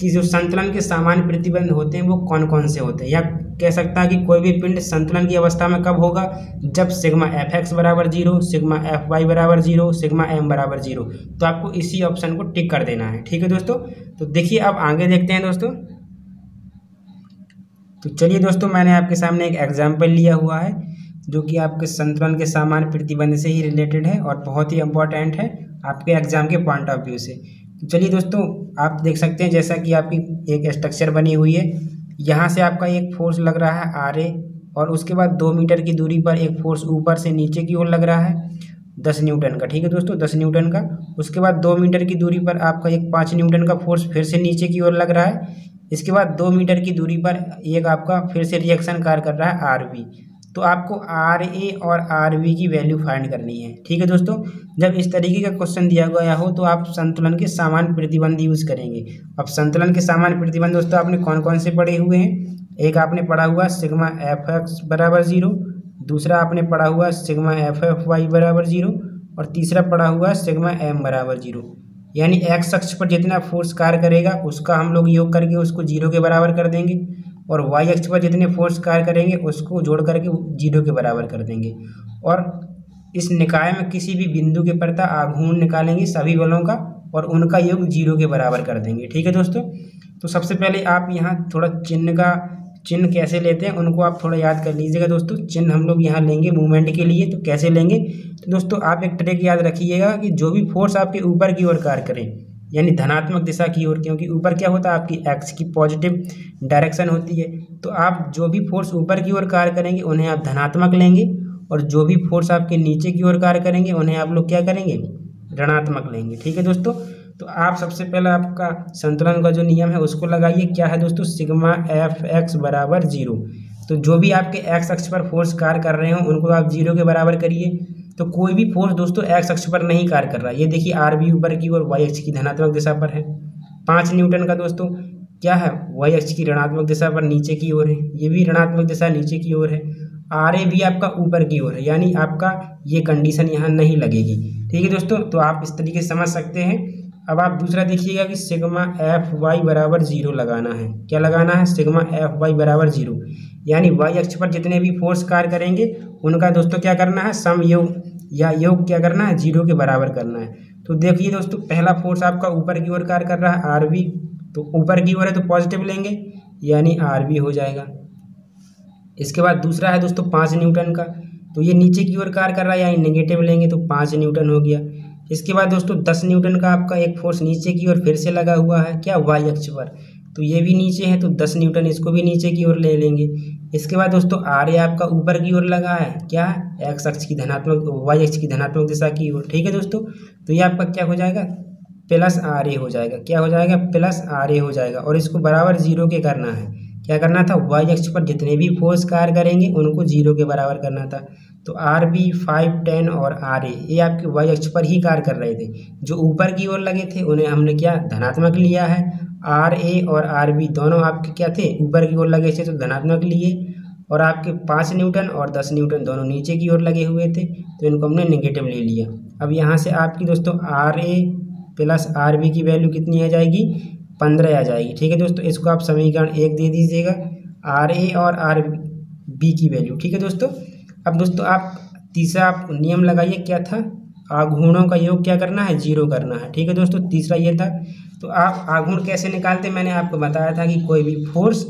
कि जो संतुलन के सामान्य प्रतिबंध होते हैं वो कौन कौन से होते हैं, या कह सकता है कि कोई भी पिंड संतुलन की अवस्था में कब होगा, जब सिग्मा एफ एक्स बराबर जीरो, सिग्मा एफ वाई बराबर जीरो, सिग्मा एम बराबर जीरो। तो आपको इसी ऑप्शन को टिक कर देना है। ठीक है दोस्तों, तो देखिए अब आगे देखते हैं दोस्तों। तो चलिए दोस्तों, मैंने आपके सामने एक एग्जाम्पल लिया हुआ है जो कि आपके संतुलन के सामान्य प्रतिबंध से ही रिलेटेड है और बहुत ही इंपॉर्टेंट है आपके एग्जाम के पॉइंट ऑफ व्यू से। तो चलिए दोस्तों, आप देख सकते हैं जैसा कि आपकी एक स्ट्रक्चर बनी हुई है, यहाँ से आपका एक फोर्स लग रहा है आर ए, और उसके बाद 2 मीटर की दूरी पर एक फोर्स ऊपर से नीचे की ओर लग रहा है 10 न्यूटन का। ठीक है दोस्तों, 10 न्यूटन का। उसके बाद 2 मीटर की दूरी पर आपका एक 5 न्यूटन का फोर्स फिर से नीचे की ओर लग रहा है। इसके बाद 2 मीटर की दूरी पर एक आपका फिर से रिएक्शन कार्य कर रहा है आर बी। तो आपको आर ए और आर बी की वैल्यू फाइंड करनी है। ठीक है दोस्तों, जब इस तरीके का क्वेश्चन दिया गया हो तो आप संतुलन के सामान्य प्रतिबंध यूज करेंगे। अब संतुलन के सामान्य प्रतिबंध दोस्तों आपने कौन कौन से पढ़े हुए हैं? एक आपने पढ़ा हुआ सिग्मा एफ एक्स बराबर 0, दूसरा आपने पढ़ा हुआ सिग्मा एफ एफ वाई बराबर 0 और तीसरा पढ़ा हुआ सिग्मा एम बराबर 0। यानी एक्स अक्ष पर जितना फोर्स कार्य करेगा उसका हम लोग योग करके उसको 0 के बराबर कर देंगे और वाई अक्ष पर जितने फोर्स कार्य करेंगे उसको जोड़ करके 0 के बराबर कर देंगे। और इस निकाय में किसी भी बिंदु के प्रति आघूर्ण निकालेंगे सभी बलों का और उनका योग 0 के बराबर कर देंगे। ठीक है दोस्तों, तो सबसे पहले आप यहाँ थोड़ा चिन्ह कैसे लेते हैं उनको आप थोड़ा याद कर लीजिएगा दोस्तों। चिन्ह हम लोग यहाँ लेंगे मूवमेंट के लिए, तो कैसे लेंगे? तो दोस्तों आप एक ट्रिक याद रखिएगा कि जो भी फोर्स आपके ऊपर की ओर कार्य करें यानी धनात्मक दिशा की ओर, क्योंकि ऊपर क्या होता है आपकी एक्स की पॉजिटिव डायरेक्शन होती है, तो आप जो भी फोर्स ऊपर की ओर कार्य करेंगे उन्हें आप धनात्मक लेंगे और जो भी फोर्स आपके नीचे की ओर कार्य करेंगे उन्हें आप लोग क्या करेंगे? ऋणात्मक लेंगे। ठीक है दोस्तों, तो आप सबसे पहले आपका संतुलन का जो नियम है उसको लगाइए। क्या है दोस्तों? सिग्मा एफ एक्स बराबर 0। तो जो भी आपके एक्स अक्ष पर फोर्स कार्य कर रहे हो उनको आप 0 के बराबर करिए। तो कोई भी फोर्स दोस्तों एक्स अक्ष पर नहीं कार्य कर रहा है। ये देखिए आर बी ऊपर की ओर वाई अक्ष की धनात्मक दिशा पर है। 5 न्यूटन का दोस्तों क्या है? वाई अक्ष की ऋणात्मक दिशा पर नीचे की ओर है, ये भी ऋणात्मक दिशा नीचे की ओर है। आर ए भी आपका ऊपर की ओर है, यानी आपका ये कंडीशन यहाँ नहीं लगेगी। ठीक है दोस्तों, तो आप इस तरीके से समझ सकते हैं। अब आप दूसरा देखिएगा कि सिग्मा एफ वाई बराबर 0 लगाना है। क्या लगाना है? सिग्मा एफ वाई बराबर 0, यानी वाई अक्ष पर जितने भी फोर्स कार्य करेंगे उनका दोस्तों क्या करना है? सम योग या योग क्या करना है? 0 के बराबर करना है। तो देखिए दोस्तों पहला फोर्स आपका ऊपर की ओर कार्य कर रहा है आर बी, तो ऊपर की ओर है तो पॉजिटिव लेंगे यानी आर बी हो जाएगा। इसके बाद दूसरा है दोस्तों 5 न्यूटन का, तो ये नीचे की ओर कार्य कर रहा है यानी नेगेटिव लेंगे तो 5 न्यूटन हो गया। इसके बाद दोस्तों 10 न्यूटन का आपका एक फोर्स नीचे की ओर फिर से लगा हुआ है, क्या? वाई अक्ष पर, तो ये भी नीचे है तो 10 न्यूटन इसको भी नीचे की ओर ले लेंगे। इसके बाद दोस्तों आर ए आपका ऊपर की ओर लगा है, क्या? एक्स अक्ष की धनात्मक वाई अक्ष की धनात्मक दिशा की ओर। ठीक है दोस्तों, तो ये आपका क्या हो जाएगा? प्लस आर ए हो जाएगा। क्या हो जाएगा? प्लस आर ए हो जाएगा और इसको बराबर 0 के करना है। क्या करना था? वाई अक्ष पर जितने भी फोर्स कार्य करेंगे उनको 0 के बराबर करना था। तो आर बी 5, 10 और आर ए ये आपके वाई अक्ष पर ही कार्य कर रहे थे। जो ऊपर की ओर लगे थे उन्हें हमने क्या धनात्मक लिया है। आर ए और आर बी दोनों आपके क्या थे? ऊपर की ओर लगे थे तो धनात्मक लिए। और आपके 5 न्यूटन और 10 न्यूटन दोनों नीचे की ओर लगे हुए थे तो इनको हमने नेगेटिव ले लिया। अब यहाँ से आपकी दोस्तों R A plus R B की वैल्यू कितनी आ जाएगी? 15 आ जाएगी। ठीक है दोस्तों, इसको आप समीकरण 1 दे दीजिएगा, आर ए और आर बी की वैल्यू। ठीक है दोस्तों, अब दोस्तों आप तीसरा आप नियम लगाइए। क्या था? आघूर्णों का योग क्या करना है? 0 करना है। ठीक है दोस्तों, तीसरा ये था। तो आप आघूर्ण कैसे निकालते? मैंने आपको बताया था कि कोई भी फोर्स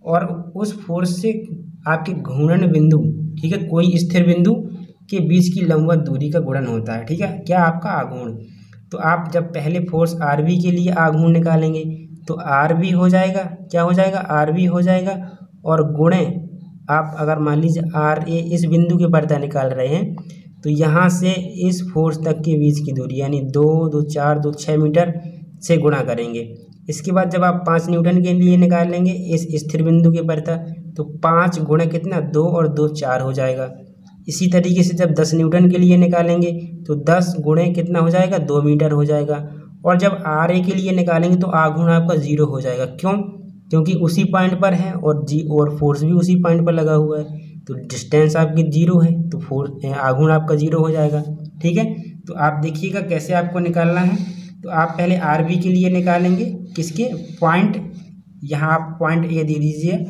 और उस फोर्स से आपके घूर्णन बिंदु, ठीक है, कोई स्थिर बिंदु के बीच की लंबवत दूरी का गुणन होता है। ठीक है, क्या? आपका आघूर्ण। तो आप जब पहले फोर्स आर बी के लिए आघूर्ण निकालेंगे तो आर बी हो जाएगा, क्या हो जाएगा? आर बी हो जाएगा और गुणे आप अगर मान लीजिए आर ए इस बिंदु के पर्दा निकाल रहे हैं तो यहाँ से इस फोर्स तक के बीच की दूरी यानी 2, 2, 4, 2, 6 मीटर से गुणा करेंगे। इसके बाद जब आप 5 न्यूटन के लिए निकालेंगे इस स्थिर बिंदु के पर्दा तो 5 गुणे कितना? 2 और 2 4 हो जाएगा। इसी तरीके से जब 10 न्यूटन के लिए निकालेंगे तो 10 गुणे कितना हो जाएगा? 2 मीटर हो जाएगा। और जब आर ए के लिए निकालेंगे तो आघूर्ण आपका 0 हो जाएगा। क्यों? क्योंकि उसी पॉइंट पर है और फोर्स भी उसी पॉइंट पर लगा हुआ है तो डिस्टेंस आपकी 0 है तो आघूर्ण आपका 0 हो जाएगा। ठीक है, तो आप देखिएगा कैसे आपको निकालना है। तो आप पहले आर बी के लिए निकालेंगे, किसके? पॉइंट, यहाँ आप पॉइंट ए दे दीजिए।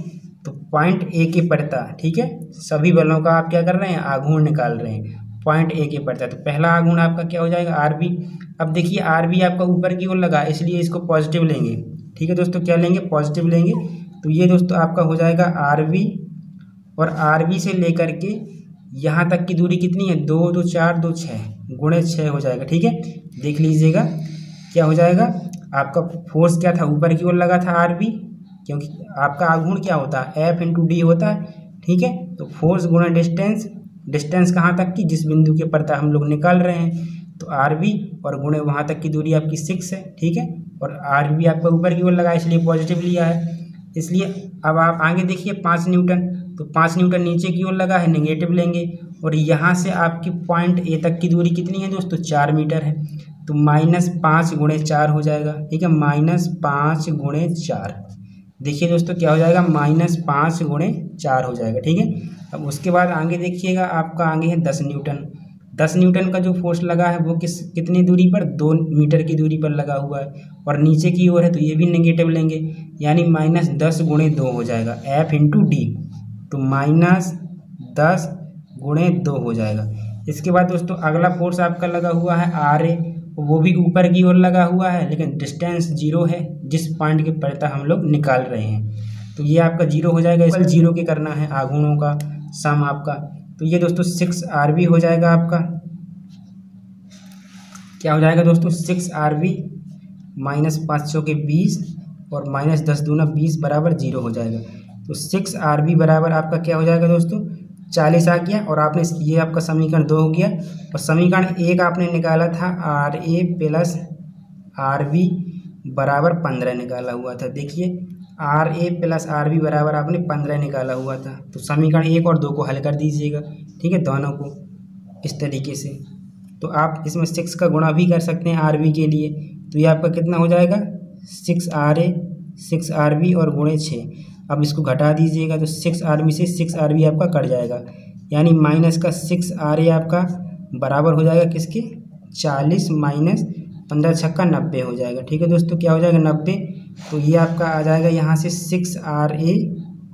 तो पॉइंट ए के पड़ता, ठीक है, सभी बलों का आप क्या कर रहे हैं? आघूर्ण निकाल रहे हैं पॉइंट ए के पड़ता। तो पहला आघूर्ण आपका क्या हो जाएगा? R B. अब देखिए आर बी आपका ऊपर की ओर लगा इसलिए इसको पॉजिटिव लेंगे। ठीक है दोस्तों, क्या लेंगे? पॉजिटिव लेंगे। तो ये दोस्तों आपका हो जाएगा आर बी और आर बी से लेकर के यहाँ तक की दूरी कितनी है? 2, 2, 4, 2, 6 गुणे 6 हो जाएगा। ठीक है, देख लीजिएगा क्या हो जाएगा। आपका फोर्स क्या था? ऊपर की ओर लगा था आर बी, क्योंकि आपका आघूर्ण क्या होता है? एफ इंटू डी होता है। ठीक है, तो फोर्स गुणा डिस्टेंस, डिस्टेंस कहाँ तक की? जिस बिंदु के पर्दा हम लोग निकाल रहे हैं तो आर बी और गुणे वहाँ तक की दूरी आपकी 6 है। ठीक है, और आर बी आपका ऊपर की ओर लगा इसलिए पॉजिटिव लिया है। इसलिए अब आप आगे देखिए 5 न्यूटन। तो 5 न्यूटन नीचे की ओर लगा है, नेगेटिव लेंगे। और यहाँ से आपकी पॉइंट ए तक की दूरी कितनी है दोस्तों, 4 मीटर है, तो -5 × 4 हो जाएगा। ठीक है, -5 × 4। देखिए दोस्तों क्या हो जाएगा, -5 × 4 हो जाएगा। ठीक है, अब उसके बाद आगे देखिएगा, आपका आगे है 10 न्यूटन। 10 न्यूटन का जो फोर्स लगा है वो कितनी दूरी पर, 2 मीटर की दूरी पर लगा हुआ है, और नीचे की ओर है तो ये भी नेगेटिव लेंगे, यानी -10 × 2 हो जाएगा, F × D, तो -10 × 2 हो जाएगा। इसके बाद दोस्तों अगला फोर्स आपका लगा हुआ है RA, वो भी ऊपर की ओर लगा हुआ है, लेकिन डिस्टेंस 0 है, जिस पॉइंट के पड़ता हम लोग निकाल रहे हैं, तो ये आपका 0 हो जाएगा। इसको 0 के करना है आघूर्णों का सम आपका, तो ये दोस्तों 6RB हो जाएगा आपका। क्या हो जाएगा दोस्तों, 6RB -500 के 20 और -10 दूना 20 बराबर 0 हो जाएगा। तो 6RB बराबर आपका क्या हो जाएगा दोस्तों, 40 आ गया। और आपने ये आपका समीकरण 2 हो गया, और समीकरण 1 आपने निकाला था RA + RB बराबर 15 निकाला हुआ था। देखिए RA + RB बराबर आपने 15 निकाला हुआ था, तो समीकरण 1 और 2 को हल कर दीजिएगा। ठीक है, दोनों को इस तरीके से, तो आप इसमें 6 का गुणा भी कर सकते हैं RB के लिए, तो ये आपका कितना हो जाएगा, 6RA 6RB और × 6। अब इसको घटा दीजिएगा, तो 6RB से 6RB आपका कट जाएगा, यानी माइनस का 6RA आपका बराबर हो जाएगा किसके, 40 - 15 छक्का 90 हो जाएगा। ठीक है दोस्तों, क्या हो जाएगा 90, तो ये आपका आ जाएगा यहाँ से 6RA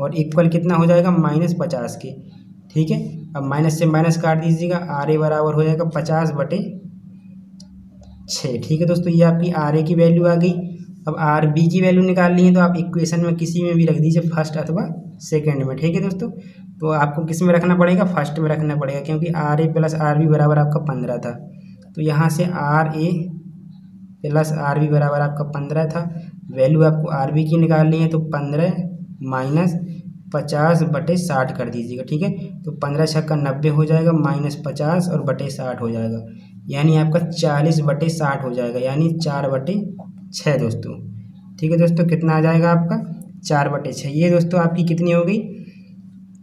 और इक्वल कितना हो जाएगा, -50 के। ठीक है, अब माइनस से माइनस काट दीजिएगा, RA बराबर हो जाएगा 50/6। ठीक है दोस्तों, ये आपकी RA की वैल्यू आ गई। अब RB की वैल्यू निकालनी है, तो आप इक्वेशन में किसी में भी रख दीजिए, फर्स्ट अथवा सेकंड में। ठीक है दोस्तों, तो आपको किस में रखना पड़ेगा, फर्स्ट में रखना पड़ेगा, क्योंकि RA + RB बराबर आपका 15 था, तो यहाँ से RA + RB बराबर आपका 15 था। वैल्यू आपको RB की निकालनी है, तो 15 - 50/60 कर दीजिएगा। ठीक है, तो 15 छक्का 90 हो जाएगा, -50 और बटे 60 हो जाएगा, यानी आपका 40/60 हो जाएगा, यानी 4/6 दोस्तों। ठीक है दोस्तों, कितना आ जाएगा आपका, 4/6। ये दोस्तों आपकी कितनी हो गई,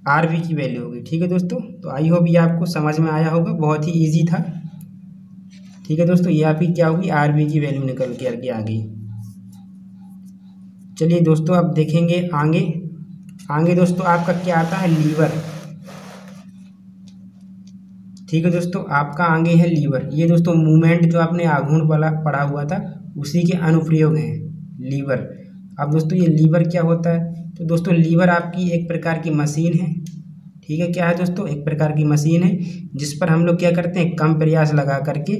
RB की वैल्यू हो गई। ठीक है दोस्तों, तो आई होप ये आपको समझ में आया होगा, बहुत ही ईजी था। ठीक है दोस्तों, ये आपकी क्या होगी, RB की वैल्यू निकल के आ गई। चलिए दोस्तों, अब देखेंगे आगे दोस्तों आपका क्या आता है, लीवर। ठीक है दोस्तों, आपका आगे है लीवर। ये दोस्तों मूवमेंट जो आपने आघूर्ण वाला पढ़ा हुआ था, उसी के अनुप्रयोग हैं लीवर। अब दोस्तों ये लीवर क्या होता है, तो दोस्तों लीवर आपकी एक प्रकार की मशीन है। ठीक है, क्या है दोस्तों, एक प्रकार की मशीन है, जिस पर हम लोग क्या करते हैं, कम प्रयास लगा करके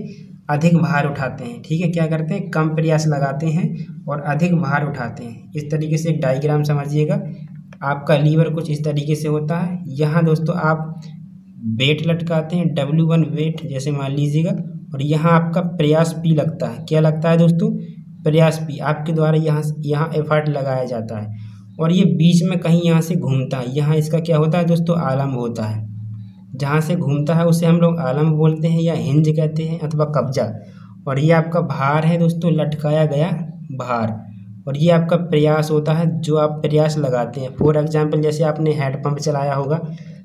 अधिक भार उठाते हैं। ठीक है, क्या करते हैं, कम प्रयास लगाते हैं और अधिक भार उठाते हैं। इस तरीके से एक डायग्राम समझिएगा, आपका लीवर कुछ इस तरीके से होता है। यहाँ दोस्तों आप वेट लटकाते हैं, W1 वेट जैसे मान लीजिएगा, और यहाँ आपका प्रयास P लगता है। क्या लगता है दोस्तों, प्रयास P आपके द्वारा यहाँ एफर्ट लगाया जाता है, और ये बीच में कहीं यहाँ से घूमता है। यहाँ इसका क्या होता है दोस्तों, आलम्ब होता है। जहाँ से घूमता है उसे हम लोग आलम्ब बोलते हैं, या हिंज कहते हैं, अथवा कब्जा। और ये आपका भार है दोस्तों, लटकाया गया भार। और ये आपका प्रयास होता है, जो आप प्रयास लगाते हैं। फॉर एग्जांपल, जैसे आपने हेड पंप चलाया होगा,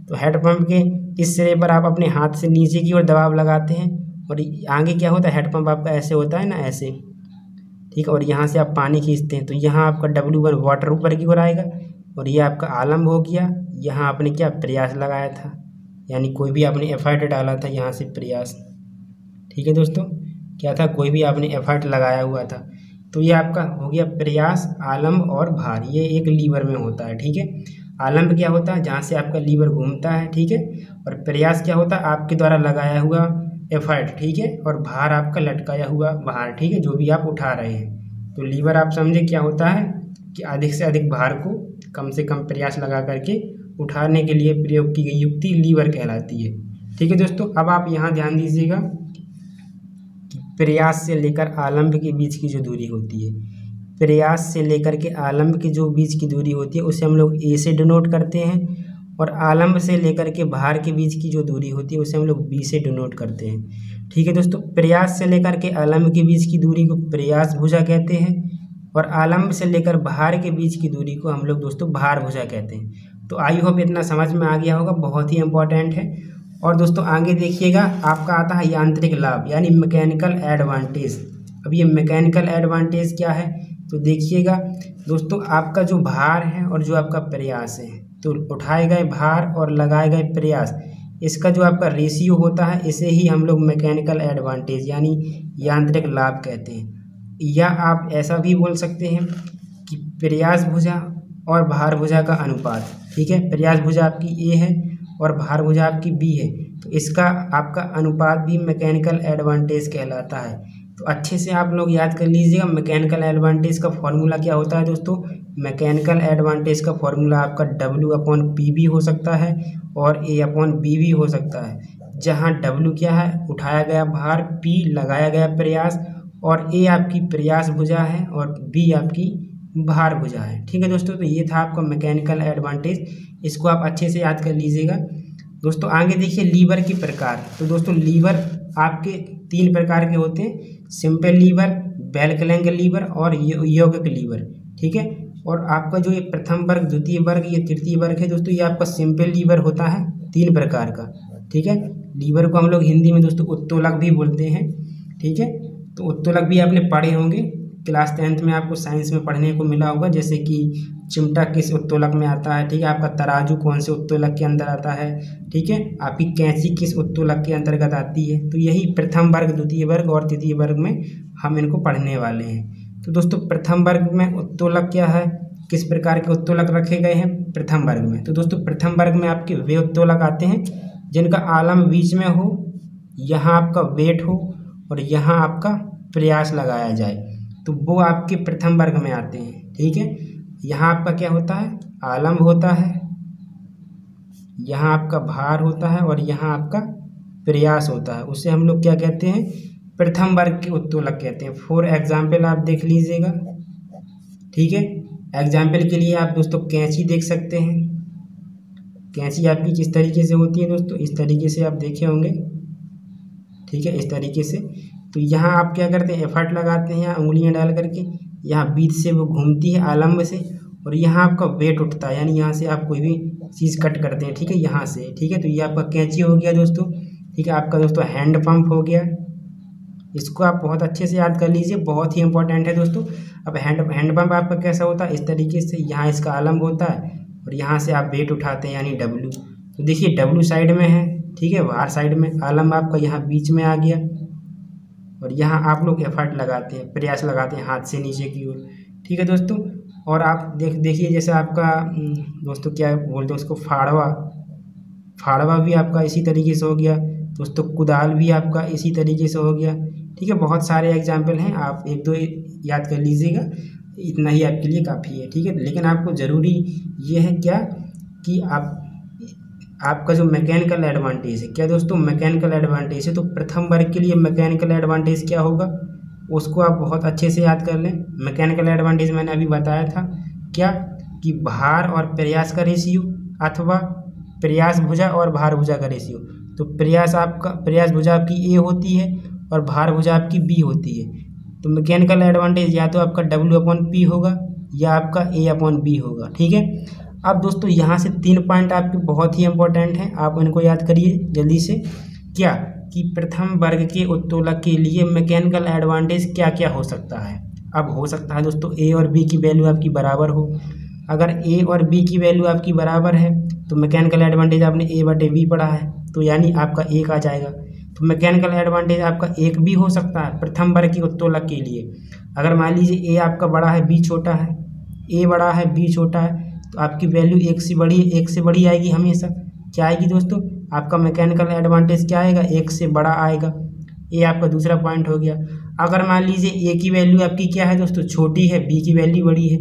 तो हेड पंप के इस सिरे पर आप अपने हाथ से नीचे की ओर दबाव लगाते हैं, और आगे क्या होता है, हेड पंप आपका ऐसे होता है ना, ऐसे। ठीक है, और यहाँ से आप पानी खींचते हैं, तो यहाँ आपका W1 वाटर ऊपर की ओर आएगा, और ये आपका आलम्ब हो गया। यहाँ आपने क्या प्रयास लगाया था, यानी कोई भी आपने एफर्ट डाला था, यहाँ से प्रयास। ठीक है दोस्तों, क्या था, कोई भी आपने एफर्ट लगाया हुआ था, तो ये आपका हो गया प्रयास, आलम्ब और भार। ये एक लीवर में होता है। ठीक है, आलम्ब क्या होता है, जहाँ से आपका लीवर घूमता है। ठीक है, और प्रयास क्या होता है, आपके द्वारा लगाया हुआ एफर्ट। ठीक है, और भार आपका लटकाया हुआ भार। ठीक है, जो भी आप उठा रहे हैं। तो लीवर आप समझे क्या होता है, कि अधिक से अधिक भार को कम से कम प्रयास लगा करके उठाने के लिए प्रयोग की गई युक्ति लीवर कहलाती है। ठीक है दोस्तों, अब आप यहाँ ध्यान दीजिएगा, प्रयास से लेकर आलम्ब के बीच की जो दूरी होती है, प्रयास से लेकर के आलम्ब के जो बीच की दूरी होती है, उसे हम लोग A से डिनोट करते हैं, और आलम्ब से लेकर के भार के बीच की जो दूरी होती है, उसे हम लोग B से डिनोट करते हैं। ठीक है दोस्तों, प्रयास से लेकर के आलम्ब के बीच की दूरी को प्रयास भुजा कहते हैं, और आलम्ब से लेकर भार के बीच की दूरी को हम लोग दोस्तों भार भुजा कहते हैं। तो आई होप इतना समझ में आ गया होगा, बहुत ही इम्पोर्टेंट है। और दोस्तों आगे देखिएगा, आपका आता है यांत्रिक लाभ यानी मैकेनिकल एडवांटेज। अब ये मैकेनिकल एडवांटेज क्या है तो देखिएगा दोस्तों, आपका जो भार है और जो आपका प्रयास है, तो उठाए गए भार और लगाए गए प्रयास, इसका जो आपका रेशियो होता है, इसे ही हम लोग मैकेनिकल एडवांटेज यानी यांत्रिक लाभ कहते हैं। या आप ऐसा भी बोल सकते हैं कि प्रयास भुजा और भार भुजा का अनुपात, ठीक है। प्रयास भुजा आपकी ए है और भार भुजा आपकी बी है, तो इसका आपका अनुपात भी मैकेनिकल एडवांटेज कहलाता है। तो अच्छे से आप लोग याद कर लीजिएगा, मैकेनिकल एडवांटेज का फॉर्मूला क्या होता है दोस्तों। मैकेनिकल एडवांटेज का फॉर्मूला आपका W/P भी हो सकता है और A/B भी हो सकता है। जहाँ W क्या है, उठाया गया भार, P लगाया गया प्रयास, और A आपकी प्रयास भुजा है और B आपकी भार भुजा है, ठीक है दोस्तों। तो ये था आपका मैकेनिकल एडवांटेज, इसको आप अच्छे से याद कर लीजिएगा। दोस्तों आगे देखिए लीवर के प्रकार। तो दोस्तों लीवर आपके 3 प्रकार के होते हैं, simple lever, bell crank lever और यौगिक लीवर, ठीक है। और आपका जो ये प्रथम वर्ग, द्वितीय वर्ग, ये तृतीय वर्ग है दोस्तों, ये आपका सिंपल लीवर होता है 3 प्रकार का, ठीक है। लीवर को हम लोग हिंदी में दोस्तों उत्तोलक भी बोलते हैं, ठीक है। तो उत्तोलक भी आपने पढ़े होंगे, क्लास 10th में आपको साइंस में पढ़ने को मिला होगा, जैसे कि चिमटा किस उत्तोलक में आता है, ठीक है। आपका तराजू कौन से उत्तोलक के अंदर आता है, ठीक है। आपकी कैंची किस उत्तोलक के अंतर्गत आती है। तो यही प्रथम वर्ग, द्वितीय वर्ग और तृतीय वर्ग में हम इनको पढ़ने वाले हैं। तो दोस्तों प्रथम वर्ग में उत्तोलक क्या है, किस प्रकार के उत्तोलक रखे गए हैं प्रथम वर्ग में। तो दोस्तों प्रथम वर्ग में आपके वे उत्तोलक आते हैं जिनका आलम बीच में हो, यहाँ आपका वेट हो और यहाँ आपका प्रयास लगाया जाए, तो वो आपके प्रथम वर्ग में आते हैं, ठीक है। यहाँ आपका क्या होता है, आलम्ब होता है, यहाँ आपका भार होता है और यहाँ आपका प्रयास होता है, उसे हम लोग क्या कहते हैं, प्रथम वर्ग के उत्तोलक कहते हैं। फॉर एग्जाम्पल आप देख लीजिएगा, ठीक है। एग्जाम्पल के लिए आप दोस्तों कैंची देख सकते हैं। कैंची आपकी किस तरीके से होती है दोस्तों, इस तरीके से आप देखे होंगे, ठीक है, इस तरीके से। तो यहाँ आप क्या करते हैं, एफर्ट लगाते हैं यहाँ उंगलियाँ डाल करके, यहाँ बीच से वो घूमती है आलम्ब से, और यहाँ आपका वेट उठता है, यानी यहाँ से आप कोई भी चीज़ कट करते हैं, ठीक है, यहाँ से, ठीक है। तो ये आपका कैंची हो गया दोस्तों, ठीक है। आपका दोस्तों हैंड पंप हो गया, इसको आप बहुत अच्छे से याद कर लीजिए, बहुत ही इंपॉर्टेंट है दोस्तों। अब हैंड पंप आपका कैसा होता है, इस तरीके से, यहाँ इसका आलम्ब होता है और यहाँ से आप वेट उठाते हैं यानी W। तो देखिए W साइड में है, ठीक है, बाहर साइड में, आलम्ब आपका यहाँ बीच में आ गया और यहाँ आप लोग एफर्ट लगाते हैं, प्रयास लगाते हैं हाथ से नीचे की ओर, ठीक है दोस्तों। और आप देखिए जैसे आपका दोस्तों क्या बोलते हैं उसको, फाड़वा भी आपका इसी तरीके से हो गया दोस्तों, कुदाल भी आपका इसी तरीके से हो गया, ठीक है। बहुत सारे एग्जाम्पल हैं, आप 1-2 याद कर लीजिएगा, इतना ही आपके लिए काफ़ी है, ठीक है। लेकिन आपको ज़रूरी ये है क्या कि आपका जो मैकेनिकल एडवांटेज है, क्या दोस्तों मैकेनिकल एडवांटेज है, तो प्रथम वर्ग के लिए मैकेनिकल एडवांटेज क्या होगा उसको आप बहुत अच्छे से याद कर लें। मैकेनिकल एडवांटेज मैंने अभी बताया था क्या, कि भार और प्रयास का रेशियो अथवा प्रयास भुजा और भार भुजा का रेशियो। तो प्रयास भुजा आपकी ए होती है और भार भुजा आपकी बी होती है। तो मैकेनिकल एडवांटेज या तो आपका W/P होगा या आपका A/B होगा, ठीक है। अब दोस्तों यहाँ से 3 पॉइंट आपके बहुत ही इंपॉर्टेंट हैं, आप इनको याद करिए जल्दी से। क्या कि प्रथम वर्ग के उत्तोलक के लिए मैकेनिकल एडवांटेज क्या क्या हो सकता है। अब हो सकता है दोस्तों A और B की वैल्यू आपकी बराबर हो। अगर A और B की वैल्यू आपकी बराबर है तो मैकेनिकल एडवांटेज आपने A/B पढ़ा है, तो यानी आपका 1 आ जाएगा। तो मैकेनिकल एडवांटेज आपका 1 भी हो सकता है प्रथम वर्ग के उत्तोलक के लिए। अगर मान लीजिए A आपका बड़ा है, B छोटा है, A बड़ा है, B छोटा है, तो आपकी वैल्यू 1 से बड़ी आएगी हमेशा। क्या आएगी दोस्तों, आपका मैकेनिकल एडवांटेज क्या आएगा, 1 से बड़ा आएगा। ये आपका दूसरा पॉइंट हो गया। अगर मान लीजिए A की वैल्यू आपकी क्या है दोस्तों, छोटी है, B की वैल्यू बड़ी है।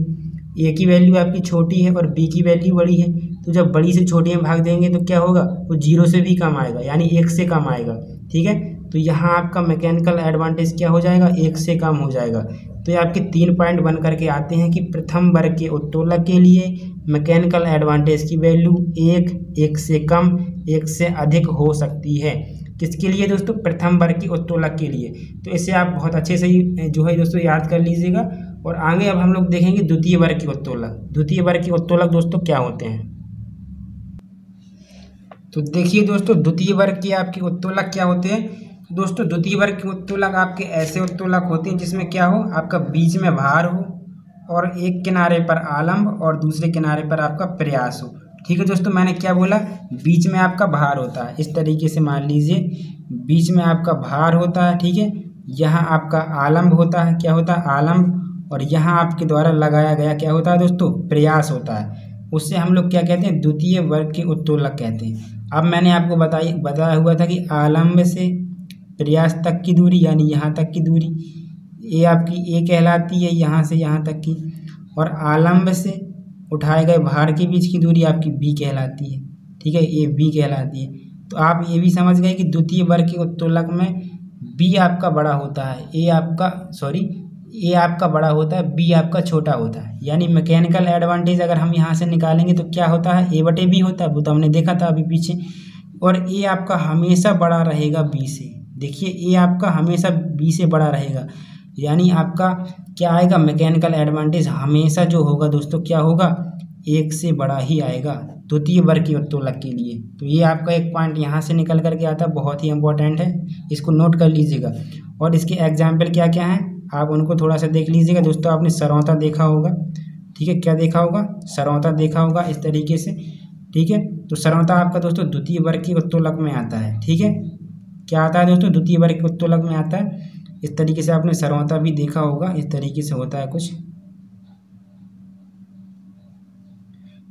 A की वैल्यू आपकी छोटी है और B की वैल्यू बड़ी है, तो जब बड़ी से छोटी में भाग देंगे तो क्या होगा, वो 0 से भी कम आएगा, यानी 1 से कम आएगा, ठीक है। तो यहाँ आपका मैकेनिकल एडवांटेज क्या हो जाएगा, 1 से कम हो जाएगा। तो ये आपके 3 पॉइंट बन करके आते हैं कि प्रथम वर्ग के उत्तोलक के लिए मैकेनिकल एडवांटेज की वैल्यू 1 से कम, 1 से अधिक हो सकती है। किसके लिए दोस्तों, प्रथम वर्ग के उत्तोलक के लिए। तो इसे आप बहुत अच्छे से जो है दोस्तों याद कर लीजिएगा। और आगे अब हम लोग देखेंगे द्वितीय वर्ग के उत्तोलक। द्वितीय वर्ग के उत्तोलक दोस्तों क्या होते हैं। तो देखिए दोस्तों, द्वितीय वर्ग के आपके उत्तोलक क्या होते हैं। दोस्तों द्वितीय वर्ग के उत्तोलक आपके ऐसे उत्तोलक होते हैं जिसमें क्या हो, आपका बीच में भार हो और एक किनारे पर आलंब और दूसरे किनारे पर आपका प्रयास हो। ठीक है दोस्तों, मैंने क्या बोला, बीच में आपका भार होता है। इस तरीके से मान लीजिए बीच में आपका भार होता है, ठीक है, यहाँ आपका आलंब होता है, क्या होता है, आलंब, और यहाँ आपके द्वारा लगाया गया क्या होता है दोस्तों, प्रयास होता है। उससे हम लोग क्या कहते हैं, द्वितीय वर्ग के उत्तोलक कहते हैं। अब मैंने आपको बताया हुआ था कि आलंब से प्रयास तक की दूरी यानी यहाँ तक की दूरी ये आपकी ए कहलाती है, यहाँ से यहाँ तक की, और आलंब से उठाए गए भार के बीच की दूरी आपकी बी कहलाती है। ठीक है, ये बी कहलाती है। तो आप ये भी समझ गए कि द्वितीय वर्ग के उत्तोलक में बी आपका बड़ा होता है, ए आपका बड़ा होता है, बी आपका छोटा होता है। यानी मैकेनिकल एडवांटेज अगर हम यहाँ से निकालेंगे तो क्या होता है, ए बटे बी होता है, वो तो हमने देखा था अभी पीछे। और ए आपका हमेशा बड़ा रहेगा बी से। देखिए ए आपका हमेशा बी से बड़ा रहेगा, यानी आपका क्या आएगा, मैकेनिकल एडवांटेज हमेशा जो होगा दोस्तों क्या होगा, एक से बड़ा ही आएगा द्वितीय वर्ग के उत्तोलक के लिए। तो ये आपका एक पॉइंट यहाँ से निकल करके आता है, बहुत ही इंपॉर्टेंट है, इसको नोट कर लीजिएगा। और इसके एग्जाम्पल क्या क्या हैं आप उनको थोड़ा सा देख लीजिएगा। दोस्तों आपने सरौता देखा होगा, ठीक है, क्या देखा होगा, सरौता देखा होगा इस तरीके से। ठीक है, तो सरौता आपका दोस्तों द्वितीय वर्ग के उत्तोलक में आता है। ठीक है, क्या आता है दोस्तों, द्वितीय वर्ग के उत्तोलक में आता है। इस तरीके से आपने सरौता भी देखा होगा, इस तरीके से होता है कुछ।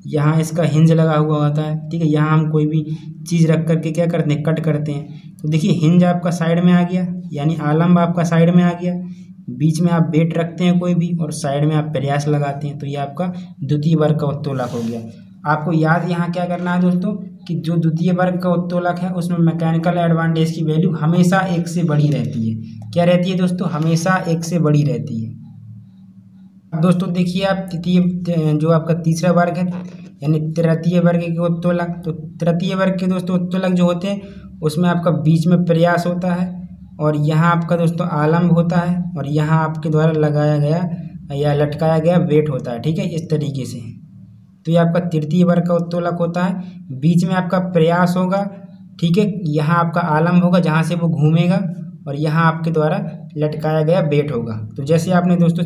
यहाँ इसका हिंज लगा हुआ होता है, ठीक है, यहाँ हम कोई भी चीज़ रख करके क्या करते हैं, कट करते हैं। तो देखिए हिंज आपका साइड में आ गया, यानी आलंब आपका साइड में आ गया, बीच में आप बेट रखते हैं कोई भी, और साइड में आप प्रयास लगाते हैं। तो ये आपका द्वितीय वर्ग का उत्तोलक हो गया। आपको याद यहाँ क्या करना है दोस्तों, कि जो द्वितीय वर्ग का उत्तोलक है उसमें मैकेनिकल एडवांटेज की वैल्यू हमेशा एक से बड़ी रहती है। क्या रहती है दोस्तों, हमेशा एक से बड़ी रहती है। अब दोस्तों देखिए आप तृतीय जो आपका तीसरा वर्ग है यानी तृतीय वर्ग के उत्तोलक। तो तृतीय वर्ग के दोस्तों उत्तोलक जो होते हैं उसमें आपका बीच में प्रयास होता है, और यहाँ आपका दोस्तों आलंब होता है, और यहाँ आपके द्वारा लगाया गया या लटकाया गया वेट होता है। ठीक है, इस तरीके से। तो ये आपका तृतीय वर्ग का उत्तोलक होता है। बीच में आपका प्रयास होगा, ठीक है, यहाँ आपका आलंब होगा जहाँ से वो घूमेगा, और यहाँ आपके द्वारा लटकाया गया बेट होगा। तो जैसे आपने दोस्तों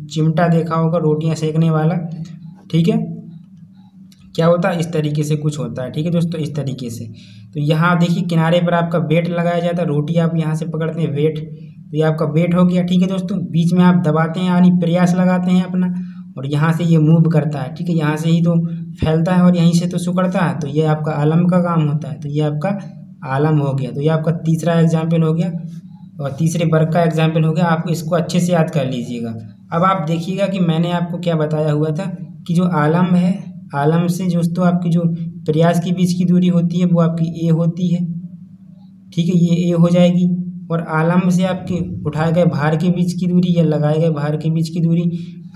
चिमटा देखा होगा रोटियां सेकने वाला, ठीक है, क्या होता है, इस तरीके से कुछ होता है। ठीक है दोस्तों, इस तरीके से। तो यहाँ देखिए किनारे पर आपका बेट लगाया जाता है, रोटी आप यहाँ से पकड़ते हैं वेट, तो ये आपका बेट हो गया। ठीक है दोस्तों, बीच में आप दबाते हैं यानी प्रयास लगाते हैं अपना, और यहाँ से ये मूव करता है। ठीक है, यहाँ से ही तो फैलता है और यहीं से तो सिकुड़ता है, तो ये आपका आलंब का काम होता है। तो ये आपका आलंब हो गया। तो ये आपका तीसरा एग्जाम्पल हो गया और तीसरे वर्ग का एग्जाम्पल हो गया। आप इसको अच्छे से याद कर लीजिएगा। अब आप देखिएगा कि मैंने आपको क्या बताया हुआ था कि जो आलंब है, आलंब से दोस्तों आपकी जो प्रयास के बीच की दूरी होती है वो आपकी ए होती है। ठीक है, ये ए हो जाएगी, और आलंब से आपके उठाए गए भार के बीच की दूरी या लगाए गए भार के बीच की दूरी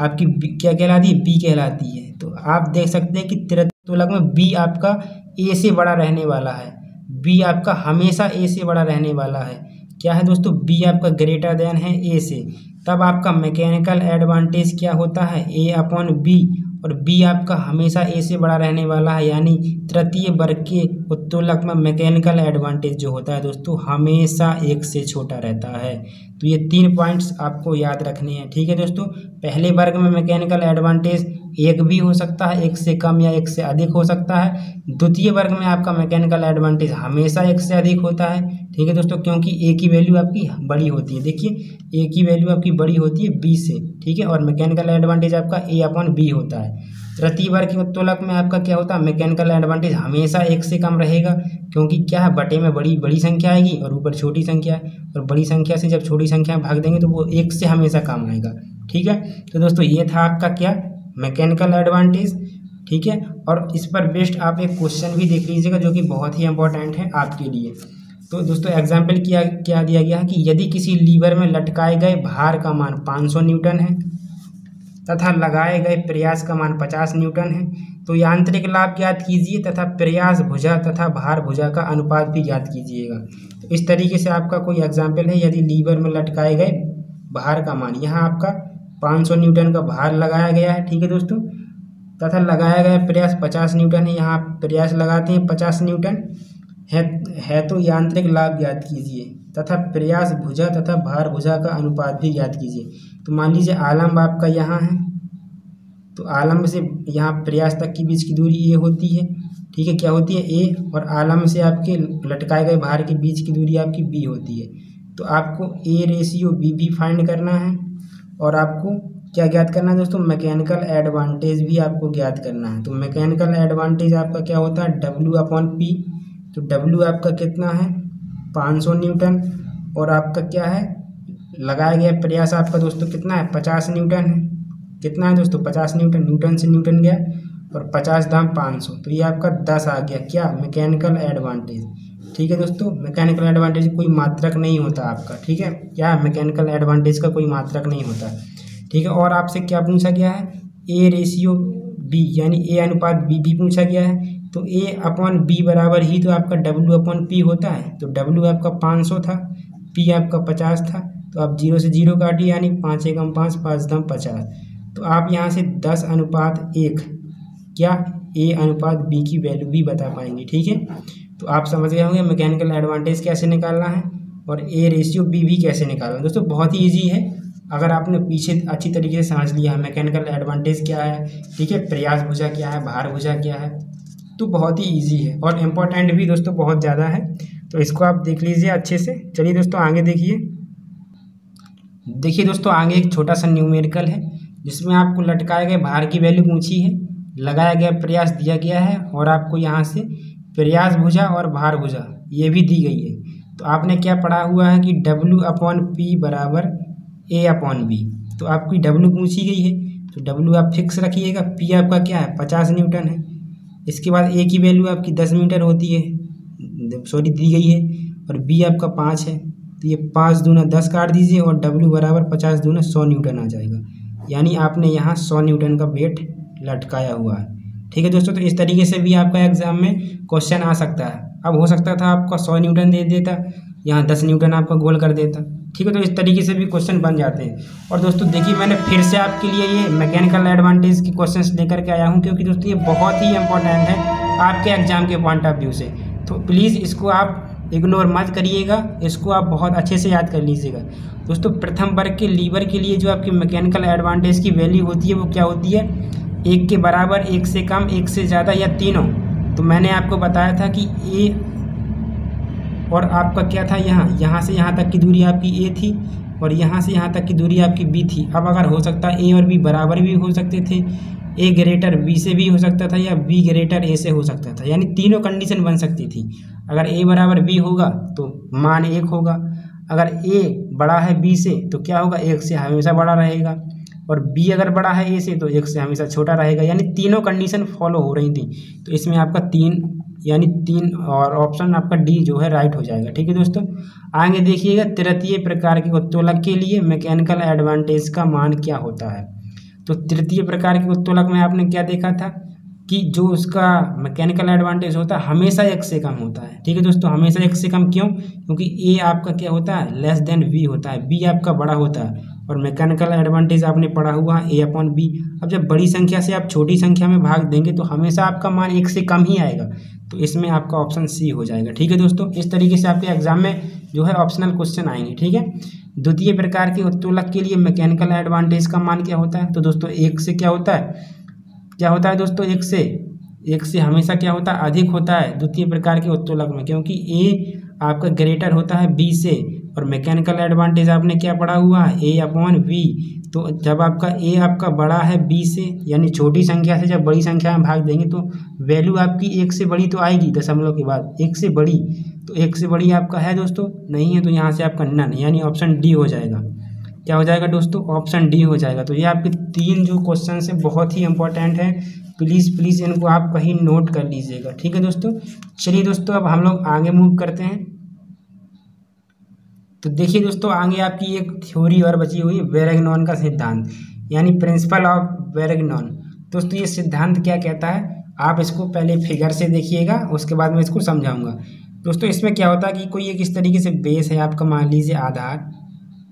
आपकी क्या कहलाती है, बी कहलाती है। तो आप देख सकते हैं कि तृतीय उत्तोलक में बी आपका ए से बड़ा रहने वाला है। बी आपका हमेशा ए से बड़ा रहने वाला है। क्या है दोस्तों, बी आपका ग्रेटर देन है ए से। तब आपका मैकेनिकल एडवांटेज क्या होता है, ए अपॉन बी, और बी आपका हमेशा ए से बड़ा रहने वाला है, यानी तृतीय वर्ग के उत्तोलक में मैकेनिकल एडवांटेज जो होता है दोस्तों हमेशा एक से छोटा रहता है। तो ये 3 पॉइंट्स आपको याद रखने हैं। ठीक है दोस्तों, पहले वर्ग में मैकेनिकल एडवांटेज एक भी हो सकता है, एक से कम या एक से अधिक हो सकता है। द्वितीय वर्ग में आपका मैकेनिकल एडवांटेज हमेशा एक से अधिक होता है। ठीक है दोस्तों, क्योंकि ए की वैल्यू आपकी बड़ी होती है। देखिए ए की वैल्यू आपकी बड़ी होती है बी से, ठीक है, और मैकेनिकल एडवांटेज आपका ए अपॉन बी होता है। तृतीय वर्ग के उत्तोलक में आपका क्या होता है, मैकेनिकल एडवांटेज हमेशा एक से कम रहेगा, क्योंकि क्या है, बटे में बड़ी संख्या आएगी और ऊपर छोटी संख्या है, और बड़ी संख्या से जब छोटी संख्या भाग देंगे तो वो एक से हमेशा कम आएगा। ठीक है, तो दोस्तों ये था आपका क्या, मैकेनिकल एडवांटेज। ठीक है, और इस पर बेस्ड आप एक क्वेश्चन भी देख लीजिएगा जो कि बहुत ही इंपॉर्टेंट है आपके लिए। तो दोस्तों एग्जाम्पल क्या दिया गया है कि यदि किसी लीवर में लटकाए गए भार का मान 500 न्यूटन है तथा लगाए गए प्रयास का मान 50 न्यूटन है, तो यांत्रिक लाभ ज्ञात कीजिए तथा प्रयास भुजा तथा भार भुजा का अनुपात भी ज्ञात कीजिएगा। तो इस तरीके से आपका कोई एग्जाम्पल है, यदि लीवर में लटकाए गए भार का मान, यहाँ आपका 500 न्यूटन का भार लगाया गया है। ठीक है दोस्तों, तथा लगाया गया प्रयास 50 न्यूटन है। यहाँ प्रयास लगाते हैं 50 न्यूटन है तो यांत्रिक लाभ ज्ञात कीजिए तथा प्रयास भुजा तथा भार भुजा का अनुपात भी ज्ञात कीजिए। तो मान लीजिए आलम्ब आपका यहाँ है, तो आलम्ब से यहाँ प्रयास तक की बीच की दूरी ए होती है, ठीक है, क्या होती है ए, और आलम्ब से आपके लटकाए गए भार के बीच की दूरी आपकी बी होती है। तो आपको ए रेशियो बी भी फाइंड करना है और आपको क्या ज्ञात करना है दोस्तों, मैकेनिकल एडवांटेज भी आपको ज्ञात करना है। तो मैकेनिकल एडवांटेज आपका क्या होता है, W/P। तो W आपका कितना है 500 न्यूटन और आपका क्या है लगाया गया प्रयास आपका दोस्तों कितना है 50 न्यूटन है। कितना है दोस्तों 50 न्यूटन, न्यूटन से न्यूटन गया और 50 दाम 500, तो ये आपका 10 आ गया क्या मैकेनिकल एडवांटेज। ठीक है दोस्तों, मैकेनिकल एडवांटेज कोई मात्रक नहीं होता आपका, ठीक है, क्या मैकेनिकल एडवांटेज का कोई मात्रक नहीं होता, ठीक है। और आपसे क्या पूछा गया है ए रेशियो बी यानी ए अनुपात बी भी पूछा गया है। तो A/B बराबर ही तो आपका W/P होता है। तो W आपका 500 था, P आपका 50 था, तो आप 0 से 0 काटिए यानी 5 एकम 5 5 दाम 50। तो आप यहाँ से 10/1 क्या A/B की वैल्यू भी बता पाएंगे, ठीक है। तो आप समझ गए होंगे मैकेनिकल एडवांटेज कैसे निकालना है और A रेशियो B भी कैसे निकालना है। दोस्तों बहुत ही ईजी है, अगर आपने पीछे अच्छी तरीके से समझ लिया है मैकेनिकल एडवांटेज क्या है, ठीक है, प्रयास भुजा क्या है, भार भुजा क्या है, तो बहुत ही इजी है और इम्पोर्टेंट भी दोस्तों बहुत ज़्यादा है। तो इसको आप देख लीजिए अच्छे से। चलिए दोस्तों आगे देखिए दोस्तों आगे एक छोटा सा न्यूमेरिकल है जिसमें आपको लटकाए गए भार की वैल्यू पूछी है, लगाया गया प्रयास दिया गया है और आपको यहाँ से प्रयास भुजा और भार भुजा ये भी दी गई है। तो आपने क्या पढ़ा हुआ है कि W/P बराबर A/B। तो आपकी W पूछी गई है तो W आप फिक्स रखिएगा, P आपका क्या है 50 न्यूटन है। इसके बाद A की वैल्यू आपकी 10 मीटर होती है, दी गई है, और B आपका 5 है। तो ये 5 दूना 10 काट दीजिए और W बराबर 50 दूना 100 न्यूटन आ जाएगा, यानी आपने यहाँ 100 न्यूटन का वेट लटकाया हुआ है। ठीक है दोस्तों, तो इस तरीके से भी आपका एग्जाम में क्वेश्चन आ सकता है। अब हो सकता था आपका 100 न्यूटन दे देता, यहाँ 10 न्यूटन आपका गोल कर देता, ठीक है। तो इस तरीके से भी क्वेश्चन बन जाते हैं। और दोस्तों देखिए मैंने फिर से आपके लिए ये मैकेनिकल एडवांटेज के क्वेश्चंस लेकर के आया हूँ, क्योंकि दोस्तों ये बहुत ही इंपॉर्टेंट है आपके एग्जाम के पॉइंट ऑफ व्यू से। तो प्लीज़ इसको आप इग्नोर मत करिएगा, इसको आप बहुत अच्छे से याद कर लीजिएगा। दोस्तों प्रथम वर्ग के लीवर के लिए जो आपकी मैकेनिकल एडवांटेज की वैल्यू होती है वो क्या होती है, 1 के बराबर, 1 से कम, 1 से ज़्यादा या तीनों। तो मैंने आपको बताया था कि ए और आपका क्या था, यहाँ से यहाँ तक की दूरी आपकी ए थी और यहाँ से यहाँ तक की दूरी आपकी बी थी। अब अगर हो सकता है ए और बी बराबर भी हो सकते थे, ए ग्रेटर बी से भी हो सकता था या बी ग्रेटर ए से हो सकता था, यानी तीनों कंडीशन बन सकती थी। अगर ए बराबर बी होगा तो मान 1 होगा, अगर ए बड़ा है बी से तो क्या होगा, 1 से हमेशा बड़ा रहेगा, और बी अगर बड़ा है ए से तो 1 से हमेशा छोटा रहेगा, यानी तीनों कंडीशन फॉलो हो रही थी। तो इसमें आपका 3 और ऑप्शन आपका डी जो है राइट हो जाएगा। ठीक है दोस्तों, आगे देखिएगा तृतीय प्रकार के उत्तोलक के लिए मैकेनिकल एडवांटेज का मान क्या होता है। तो तृतीय प्रकार के उत्तोलक में आपने क्या देखा था कि जो उसका मैकेनिकल एडवांटेज होता है हमेशा 1 से कम होता है। ठीक है दोस्तों, हमेशा 1 से कम क्यों, क्योंकि ए आपका क्या होता है लेस देन बी होता है, बी आपका बड़ा होता है, और मैकेनिकल एडवांटेज आपने पढ़ा हुआ A/B। अब जब बड़ी संख्या से आप छोटी संख्या में भाग देंगे तो हमेशा आपका मान 1 से कम ही आएगा, तो इसमें आपका ऑप्शन सी हो जाएगा। ठीक है दोस्तों, इस तरीके से आपके एग्जाम में जो है ऑप्शनल क्वेश्चन आएंगे। ठीक है, द्वितीय प्रकार के उत्तोलक के लिए मैकेनिकल एडवांटेज का मान क्या होता है। तो दोस्तों 1 से क्या होता है दोस्तों, 1 से हमेशा क्या होता है, अधिक होता है द्वितीय प्रकार के उत्तोलक में, क्योंकि ए आपका ग्रेटर होता है बी से, और मैकेनिकल एडवांटेज आपने क्या पढ़ा हुआ है A/V। तो जब आपका ए आपका बड़ा है बी से, यानी छोटी संख्या से जब बड़ी संख्या में भाग देंगे तो वैल्यू आपकी 1 से बड़ी तो आएगी, दशमलव के बाद 1 से बड़ी, तो 1 से बड़ी आपका है दोस्तों, नहीं है, तो यहाँ से आपका नन, यानी ऑप्शन डी हो जाएगा। क्या हो जाएगा दोस्तों, ऑप्शन डी हो जाएगा। तो ये आपके 3 जो क्वेश्चन है बहुत ही इंपॉर्टेंट है, प्लीज़ इनको आप कहीं नोट कर लीजिएगा। ठीक है दोस्तों, चलिए दोस्तों अब हम लोग आगे मूव करते हैं। तो देखिए दोस्तों आगे आपकी एक थ्योरी और बची हुई है, वेरेगनॉन का सिद्धांत, यानी प्रिंसिपल ऑफ वेरेगनॉन। दोस्तों ये सिद्धांत क्या कहता है, आप इसको पहले फिगर से देखिएगा, उसके बाद मैं इसको समझाऊंगा। दोस्तों इसमें क्या होता है कि कोई एक इस तरीके से बेस है आपका, मान लीजिए आधार,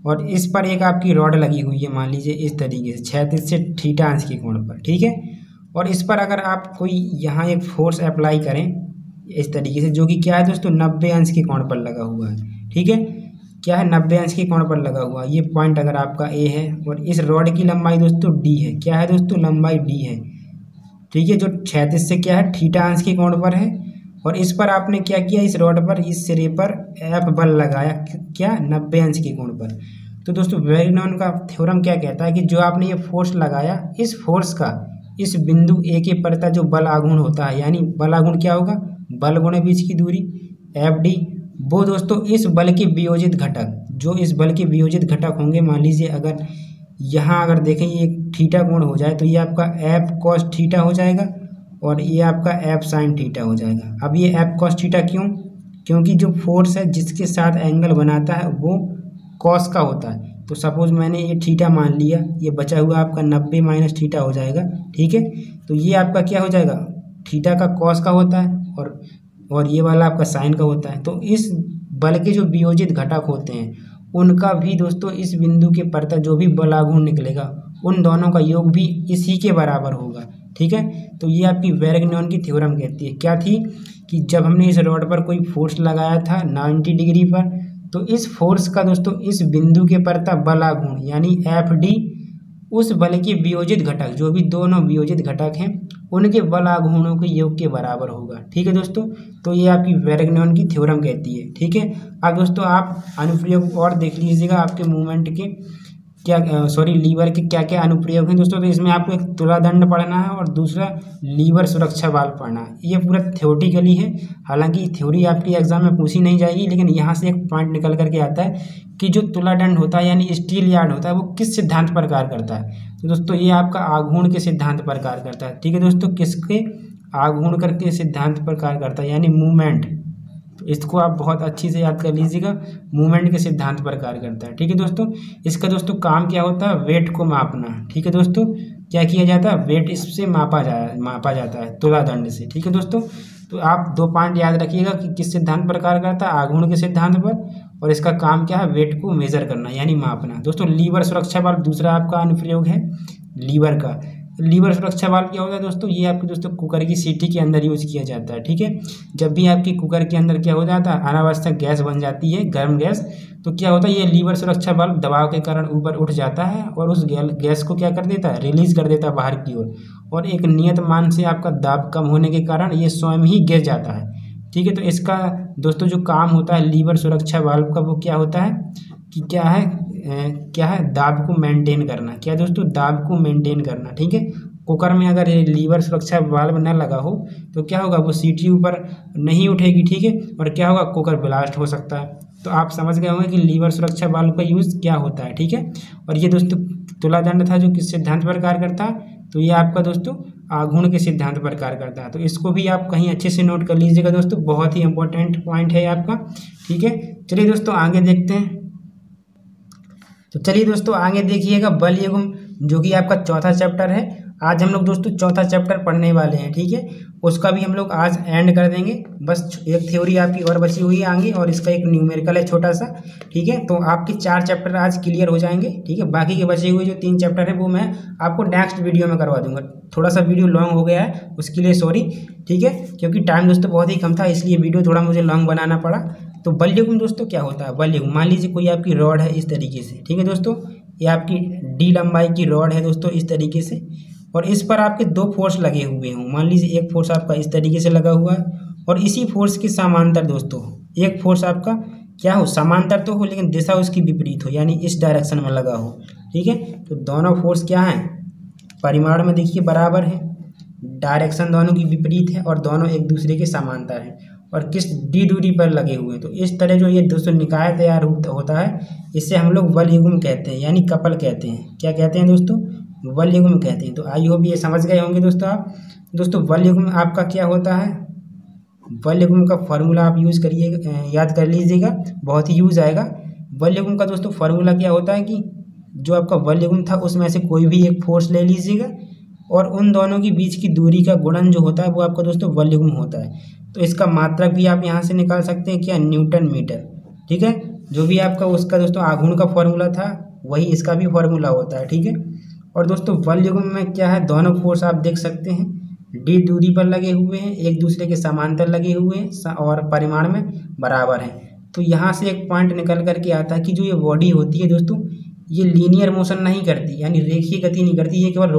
और इस पर एक आपकी रॉड लगी हुई है, मान लीजिए इस तरीके से क्षैतिज से थीटा अंश के कोण पर। ठीक है, और इस पर अगर आप कोई यहाँ एक फोर्स अप्लाई करें इस तरीके से, जो कि क्या है दोस्तों 90 अंश के कोण पर लगा हुआ है। ठीक है, क्या है 90 अंश के कोण पर लगा हुआ है। ये पॉइंट अगर आपका ए है और इस रॉड की लंबाई दोस्तों डी है। क्या है दोस्तों, लंबाई डी है। ठीक है, जो क्षैतिज से क्या है थीटा अंश के कोण पर है। और इस पर आपने क्या किया, इस रॉड पर इस सिरे पर एफ बल लगाया, क्या 90 अंश के कोण पर। तो दोस्तों वेरिग्नॉन का थ्योरम क्या कहता है कि जो आपने ये फोर्स लगाया, इस फोर्स का इस बिंदु ए के प्रति जो बल आघूर्ण होता है, यानी बल आघूर्ण क्या होगा, बल गुणे बीच की दूरी एफ डी, वो दोस्तों इस बल के वियोजित घटक, जो इस बल के वियोजित घटक होंगे, मान लीजिए अगर यहाँ अगर देखें ये थीटा कोण हो जाए तो ये आपका एफ कॉस थीटा हो जाएगा और ये आपका एफ साइन थीटा हो जाएगा। अब ये एफ कॉस थीटा क्यों, क्योंकि जो फोर्स है जिसके साथ एंगल बनाता है वो कॉस का होता है। तो सपोज मैंने ये थीटा मान लिया, ये बचा हुआ आपका 90 माइनस थीटा हो जाएगा। ठीक है, तो ये आपका क्या हो जाएगा, थीटा का कॉस का होता है और ये वाला आपका साइन का होता है। तो इस बल के जो वियोजित घटक होते हैं उनका भी दोस्तों इस बिंदु के प्रति जो भी बल आघूर्ण निकलेगा उन दोनों का योग भी इसी के बराबर होगा। ठीक है, तो ये आपकी वेरिग्नॉन की थ्योरम कहती है। क्या थी कि जब हमने इस रॉड पर कोई फोर्स लगाया था 90 डिग्री पर, तो इस फोर्स का दोस्तों इस बिंदु के प्रति बल आघूर्ण यानी एफ डी उस बल के वियोजित घटक, जो भी दोनों वियोजित घटक हैं उनके बल आघूर्णों के योग के बराबर होगा। ठीक है दोस्तों, तो ये आपकी वेरिग्नॉन की थ्योरम कहती है। ठीक है, अब दोस्तों आप अनुप्रयोग और देख लीजिएगा आपके मूवमेंट के क्या लीवर के क्या क्या अनुप्रयोग हैं दोस्तों। तो इसमें आपको एक तुलादंड पढ़ना है और दूसरा लीवर सुरक्षा वाल्व पढ़ना है। ये पूरा थ्योरेटिकली है, हालांकि थ्योरी आपकी एग्जाम में पूछी नहीं जाएगी, लेकिन यहाँ से एक पॉइंट निकल करके आता है कि जो तुलादंड होता है यानी स्टील यार्ड होता है वो किस सिद्धांत पर कार्य करता है। तो दोस्तों ये आपका आघूर्ण के सिद्धांत पर कार्य करता है। ठीक है दोस्तों, किसके, आघूर्ण करके सिद्धांत पर कार्य करता है यानी मूवमेंट। इसको आप बहुत अच्छी से याद कर लीजिएगा, मूवमेंट के सिद्धांत पर कार्य करता है। ठीक है दोस्तों, इसका दोस्तों काम क्या होता है, वेट को मापना। ठीक है दोस्तों, क्या किया जाता है, वेट इससे मापा जाता है तुलादंड से। ठीक है दोस्तों, तो आप 2 पॉइंट याद रखिएगा कि किस सिद्धांत पर कार्य करता है, आघूर्ण के सिद्धांत पर, और इसका काम क्या है, वेट को मेजर करना यानी मापना। दोस्तों लीवर सुरक्षा वाल्व दूसरा आपका अनुप्रयोग है लीवर का। लीवर सुरक्षा वाल्व क्या होता है दोस्तों, ये आपके दोस्तों कुकर की सीटी के अंदर यूज किया जाता है। ठीक है, जब भी आपकी कुकर के अंदर क्या हो जाता है, अनावश्यक गैस बन जाती है, गर्म गैस, तो क्या होता है ये लीवर सुरक्षा वाल्व दबाव के कारण ऊपर उठ जाता है और उस गैस को क्या कर देता है, रिलीज कर देता है बाहर की ओर, और एक नियत मान से आपका दाब कम होने के कारण ये स्वयं ही गिर जाता है। ठीक है, तो इसका दोस्तों जो काम होता है लीवर सुरक्षा वाल्व का, वो क्या होता है कि क्या है दाब को मेंटेन करना। क्या दोस्तों, दाब को मेंटेन करना। ठीक है, कुकर में अगर ये लीवर सुरक्षा वाल्व न लगा हो तो क्या होगा, वो सीटी ऊपर नहीं उठेगी। ठीक है, और क्या होगा, कुकर ब्लास्ट हो सकता है। तो आप समझ गए होंगे कि लीवर सुरक्षा वाल्व का यूज़ क्या होता है। ठीक है, और ये दोस्तों तुलादंड था जो किस सिद्धांत पर कार्य करता है, तो ये आपका दोस्तों आघूर्ण के सिद्धांत पर कार्य करता है। तो इसको भी आप कहीं अच्छे से नोट कर लीजिएगा दोस्तों, बहुत ही इंपॉर्टेंट पॉइंट है आपका। ठीक है, चलिए दोस्तों आगे देखते हैं। तो चलिए दोस्तों आगे देखिएगा बल युग्म, जो कि आपका चौथा चैप्टर है। आज हम लोग दोस्तों चौथा चैप्टर पढ़ने वाले हैं। ठीक है, उसका भी हम लोग आज एंड कर देंगे। बस एक थ्योरी आपकी और बची हुई है आगे, और इसका एक न्यूमेरिकल है छोटा सा। ठीक है, तो आपके 4 चैप्टर आज क्लियर हो जाएंगे। ठीक है, बाकी के बचे हुए जो 3 चैप्टर है वो मैं आपको नेक्स्ट वीडियो में करवा दूंगा। थोड़ा सा वीडियो लॉन्ग हो गया है, उसके लिए सॉरी। ठीक है, क्योंकि टाइम दोस्तों बहुत ही कम था, इसलिए वीडियो थोड़ा मुझे लॉन्ग बनाना पड़ा। तो बल युग्म दोस्तों क्या होता है, बल युग्म मान लीजिए कोई आपकी रॉड है इस तरीके से। ठीक है दोस्तों, ये आपकी डी लंबाई की रॉड है दोस्तों इस तरीके से, और इस पर आपके 2 फोर्स लगे हुए हों। मान लीजिए एक फोर्स आपका इस तरीके से लगा हुआ है, और इसी फोर्स के समांतर दोस्तों एक फोर्स आपका क्या हो, समांतर तो हो लेकिन दिशा उसकी विपरीत हो, यानी इस डायरेक्शन में लगा हो। ठीक है, तो दोनों फोर्स क्या हैं, परिमाण में देखिए बराबर है, डायरेक्शन दोनों की विपरीत है, और दोनों एक दूसरे के समांतर हैं, और किस डी दूरी पर लगे हुए हैं। तो इस तरह जो ये दोस्तों निकाय तैयार होता है, इससे हम लोग बल युग्म कहते हैं, यानी कपल कहते हैं। क्या कहते हैं दोस्तों, बल युग्म कहते हैं। तो आई होप ये समझ गए होंगे दोस्तों आप। दोस्तों बल युग्म आपका क्या होता है, बल युग्म का फॉर्मूला आप यूज़ करिए, याद कर लीजिएगा, बहुत ही यूज आएगा। बल युग्म का दोस्तों फॉर्मूला क्या होता है कि जो आपका बल युग्म था उसमें से कोई भी एक फोर्स ले लीजिएगा, और उन दोनों के बीच की दूरी का गुणन जो होता है वो आपका दोस्तों बल युग्म होता है। तो इसका मात्रक भी आप यहाँ से निकाल सकते हैं, क्या, न्यूटन मीटर। ठीक है, जो भी आपका उसका दोस्तों आघूर्ण का फॉर्मूला था वही इसका भी फॉर्मूला होता है। ठीक है, और दोस्तों बल युग्म में क्या है, दोनों फोर्स आप देख सकते हैं डी दूरी पर लगे हुए हैं, एक दूसरे के समांतर लगे हुए हैं और परिमाण में बराबर हैं। तो यहाँ से एक पॉइंट निकल करके आता है कि जो ये बॉडी होती है दोस्तों, ये लीनियर मोशन नहीं करती, यानी रेखीय गति नहीं करती, ये केवल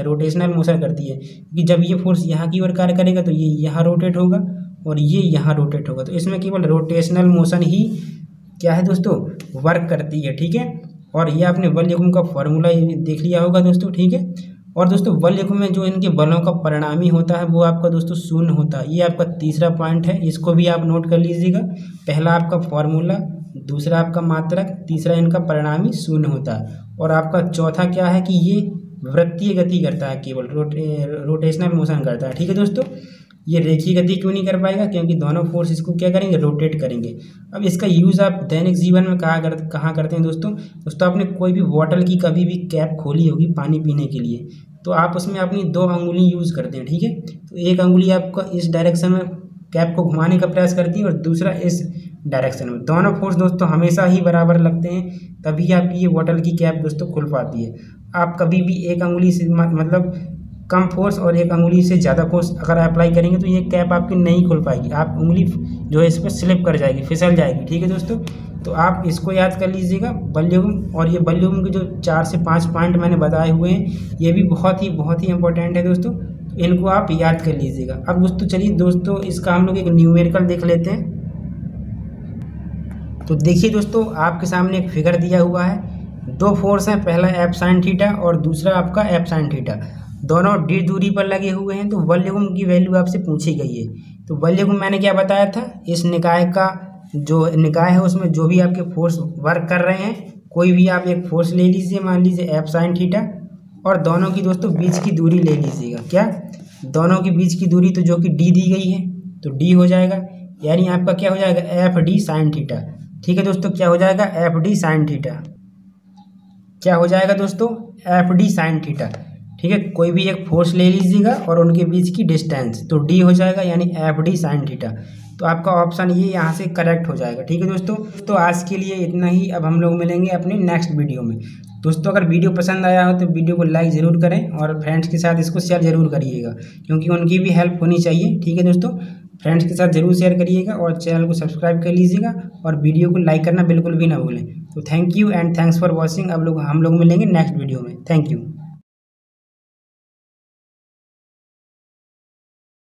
रोटेशनल मोशन करती है। कि जब ये फोर्स यहाँ की ओर कार्य करेगा तो ये यहाँ रोटेट होगा और ये यहाँ रोटेट होगा, तो इसमें केवल रोटेशनल मोशन ही क्या है दोस्तों, वर्क करती है। ठीक है, और ये आपने बल युग्म का फॉर्मूला देख लिया होगा दोस्तों। ठीक है, और दोस्तों बल युग्म में जो इनके बलों का परिणामी होता है वो आपका दोस्तों शून्य होता है। ये आपका तीसरा पॉइंट है, इसको भी आप नोट कर लीजिएगा। पहला आपका फॉर्मूला, दूसरा आपका मात्रक, तीसरा इनका परिणामी शून्य होता है। और आपका चौथा क्या है कि ये वृत्तीय गति करता है, केवल रोटेशनल मोशन करता है। ठीक है दोस्तों, ये रेखीय गति क्यों नहीं कर पाएगा, क्योंकि दोनों फोर्स इसको क्या करेंगे, रोटेट करेंगे। अब इसका यूज़ आप दैनिक जीवन में कहाँ करते हैं दोस्तों। आपने कोई भी बॉटल की कभी भी कैप खोली होगी पानी पीने के लिए, तो आप उसमें अपनी 2 अंगुली यूज़ करते हैं। ठीक है, तो एक अंगुली आपका इस डायरेक्शन में कैप को घुमाने का प्रयास करती है और दूसरा इस डायरेक्शन में। दोनों फोर्स दोस्तों हमेशा ही बराबर लगते हैं, तभी आपकी ये बॉटल की कैप दोस्तों खुल पाती है। आप कभी भी एक अंगुली से मतलब कम फोर्स और एक अंगुली से ज़्यादा फोर्स अगर अप्लाई करेंगे तो ये कैप आपकी नहीं खुल पाएगी, आप उंगली जो है इस पर स्लिप कर जाएगी, फिसल जाएगी। ठीक है दोस्तों, तो आप इसको याद कर लीजिएगा बल युग्म। और ये बल युग्म के जो 4 से 5 पॉइंट मैंने बताए हुए हैं, ये भी बहुत ही इंपॉर्टेंट है दोस्तों, तो इनको आप याद कर लीजिएगा। अब दोस्तों चलिए दोस्तों इसका हम लोग एक न्यूमेरिकल देख लेते हैं। तो देखिए दोस्तों, आपके सामने एक फिगर दिया हुआ है, 2 फोर्स हैं, पहला एफ साइन थीटा और दूसरा आपका एफ साइन थीटा, दोनों डी दूरी पर लगे हुए हैं। तो बल युग्म की वैल्यू आपसे पूछी गई है। तो बल युग्म मैंने क्या बताया था, इस निकाय का जो निकाय है उसमें जो भी आपके फोर्स वर्क कर रहे हैं, कोई भी आप एक फोर्स ले लीजिए, मान लीजिए एफ साइन थीटा, और दोनों की दोस्तों बीच की दूरी ले लीजिएगा। क्या, दोनों की बीच की दूरी तो जो कि डी दी गई है, तो डी हो जाएगा, यानी आपका क्या हो जाएगा, एफ डी साइन थीटा। ठीक है दोस्तों, क्या हो जाएगा, एफ डी साइन थीटा। क्या हो जाएगा दोस्तों, एफ डी साइन थीटा। ठीक है, कोई भी एक फोर्स ले लीजिएगा और उनके बीच की डिस्टेंस, तो डी हो जाएगा, यानी एफ डी साइन थीटा। तो आपका ऑप्शन ये यहाँ से करेक्ट हो जाएगा। ठीक है दोस्तों, तो आज के लिए इतना ही। अब हम लोग मिलेंगे अपने नेक्स्ट वीडियो में। दोस्तों अगर वीडियो पसंद आया हो तो वीडियो को लाइक ज़रूर करें और फ्रेंड्स के साथ इसको शेयर ज़रूर करिएगा, क्योंकि उनकी भी हेल्प होनी चाहिए। ठीक है दोस्तों, फ्रेंड्स के साथ ज़रूर शेयर करिएगा और चैनल को सब्सक्राइब कर लीजिएगा और वीडियो को लाइक करना बिल्कुल भी ना भूलें। तो thank you and thanks for watching. अब हम लोग मिलेंगे नेक्स्ट वीडियो में। Thank you.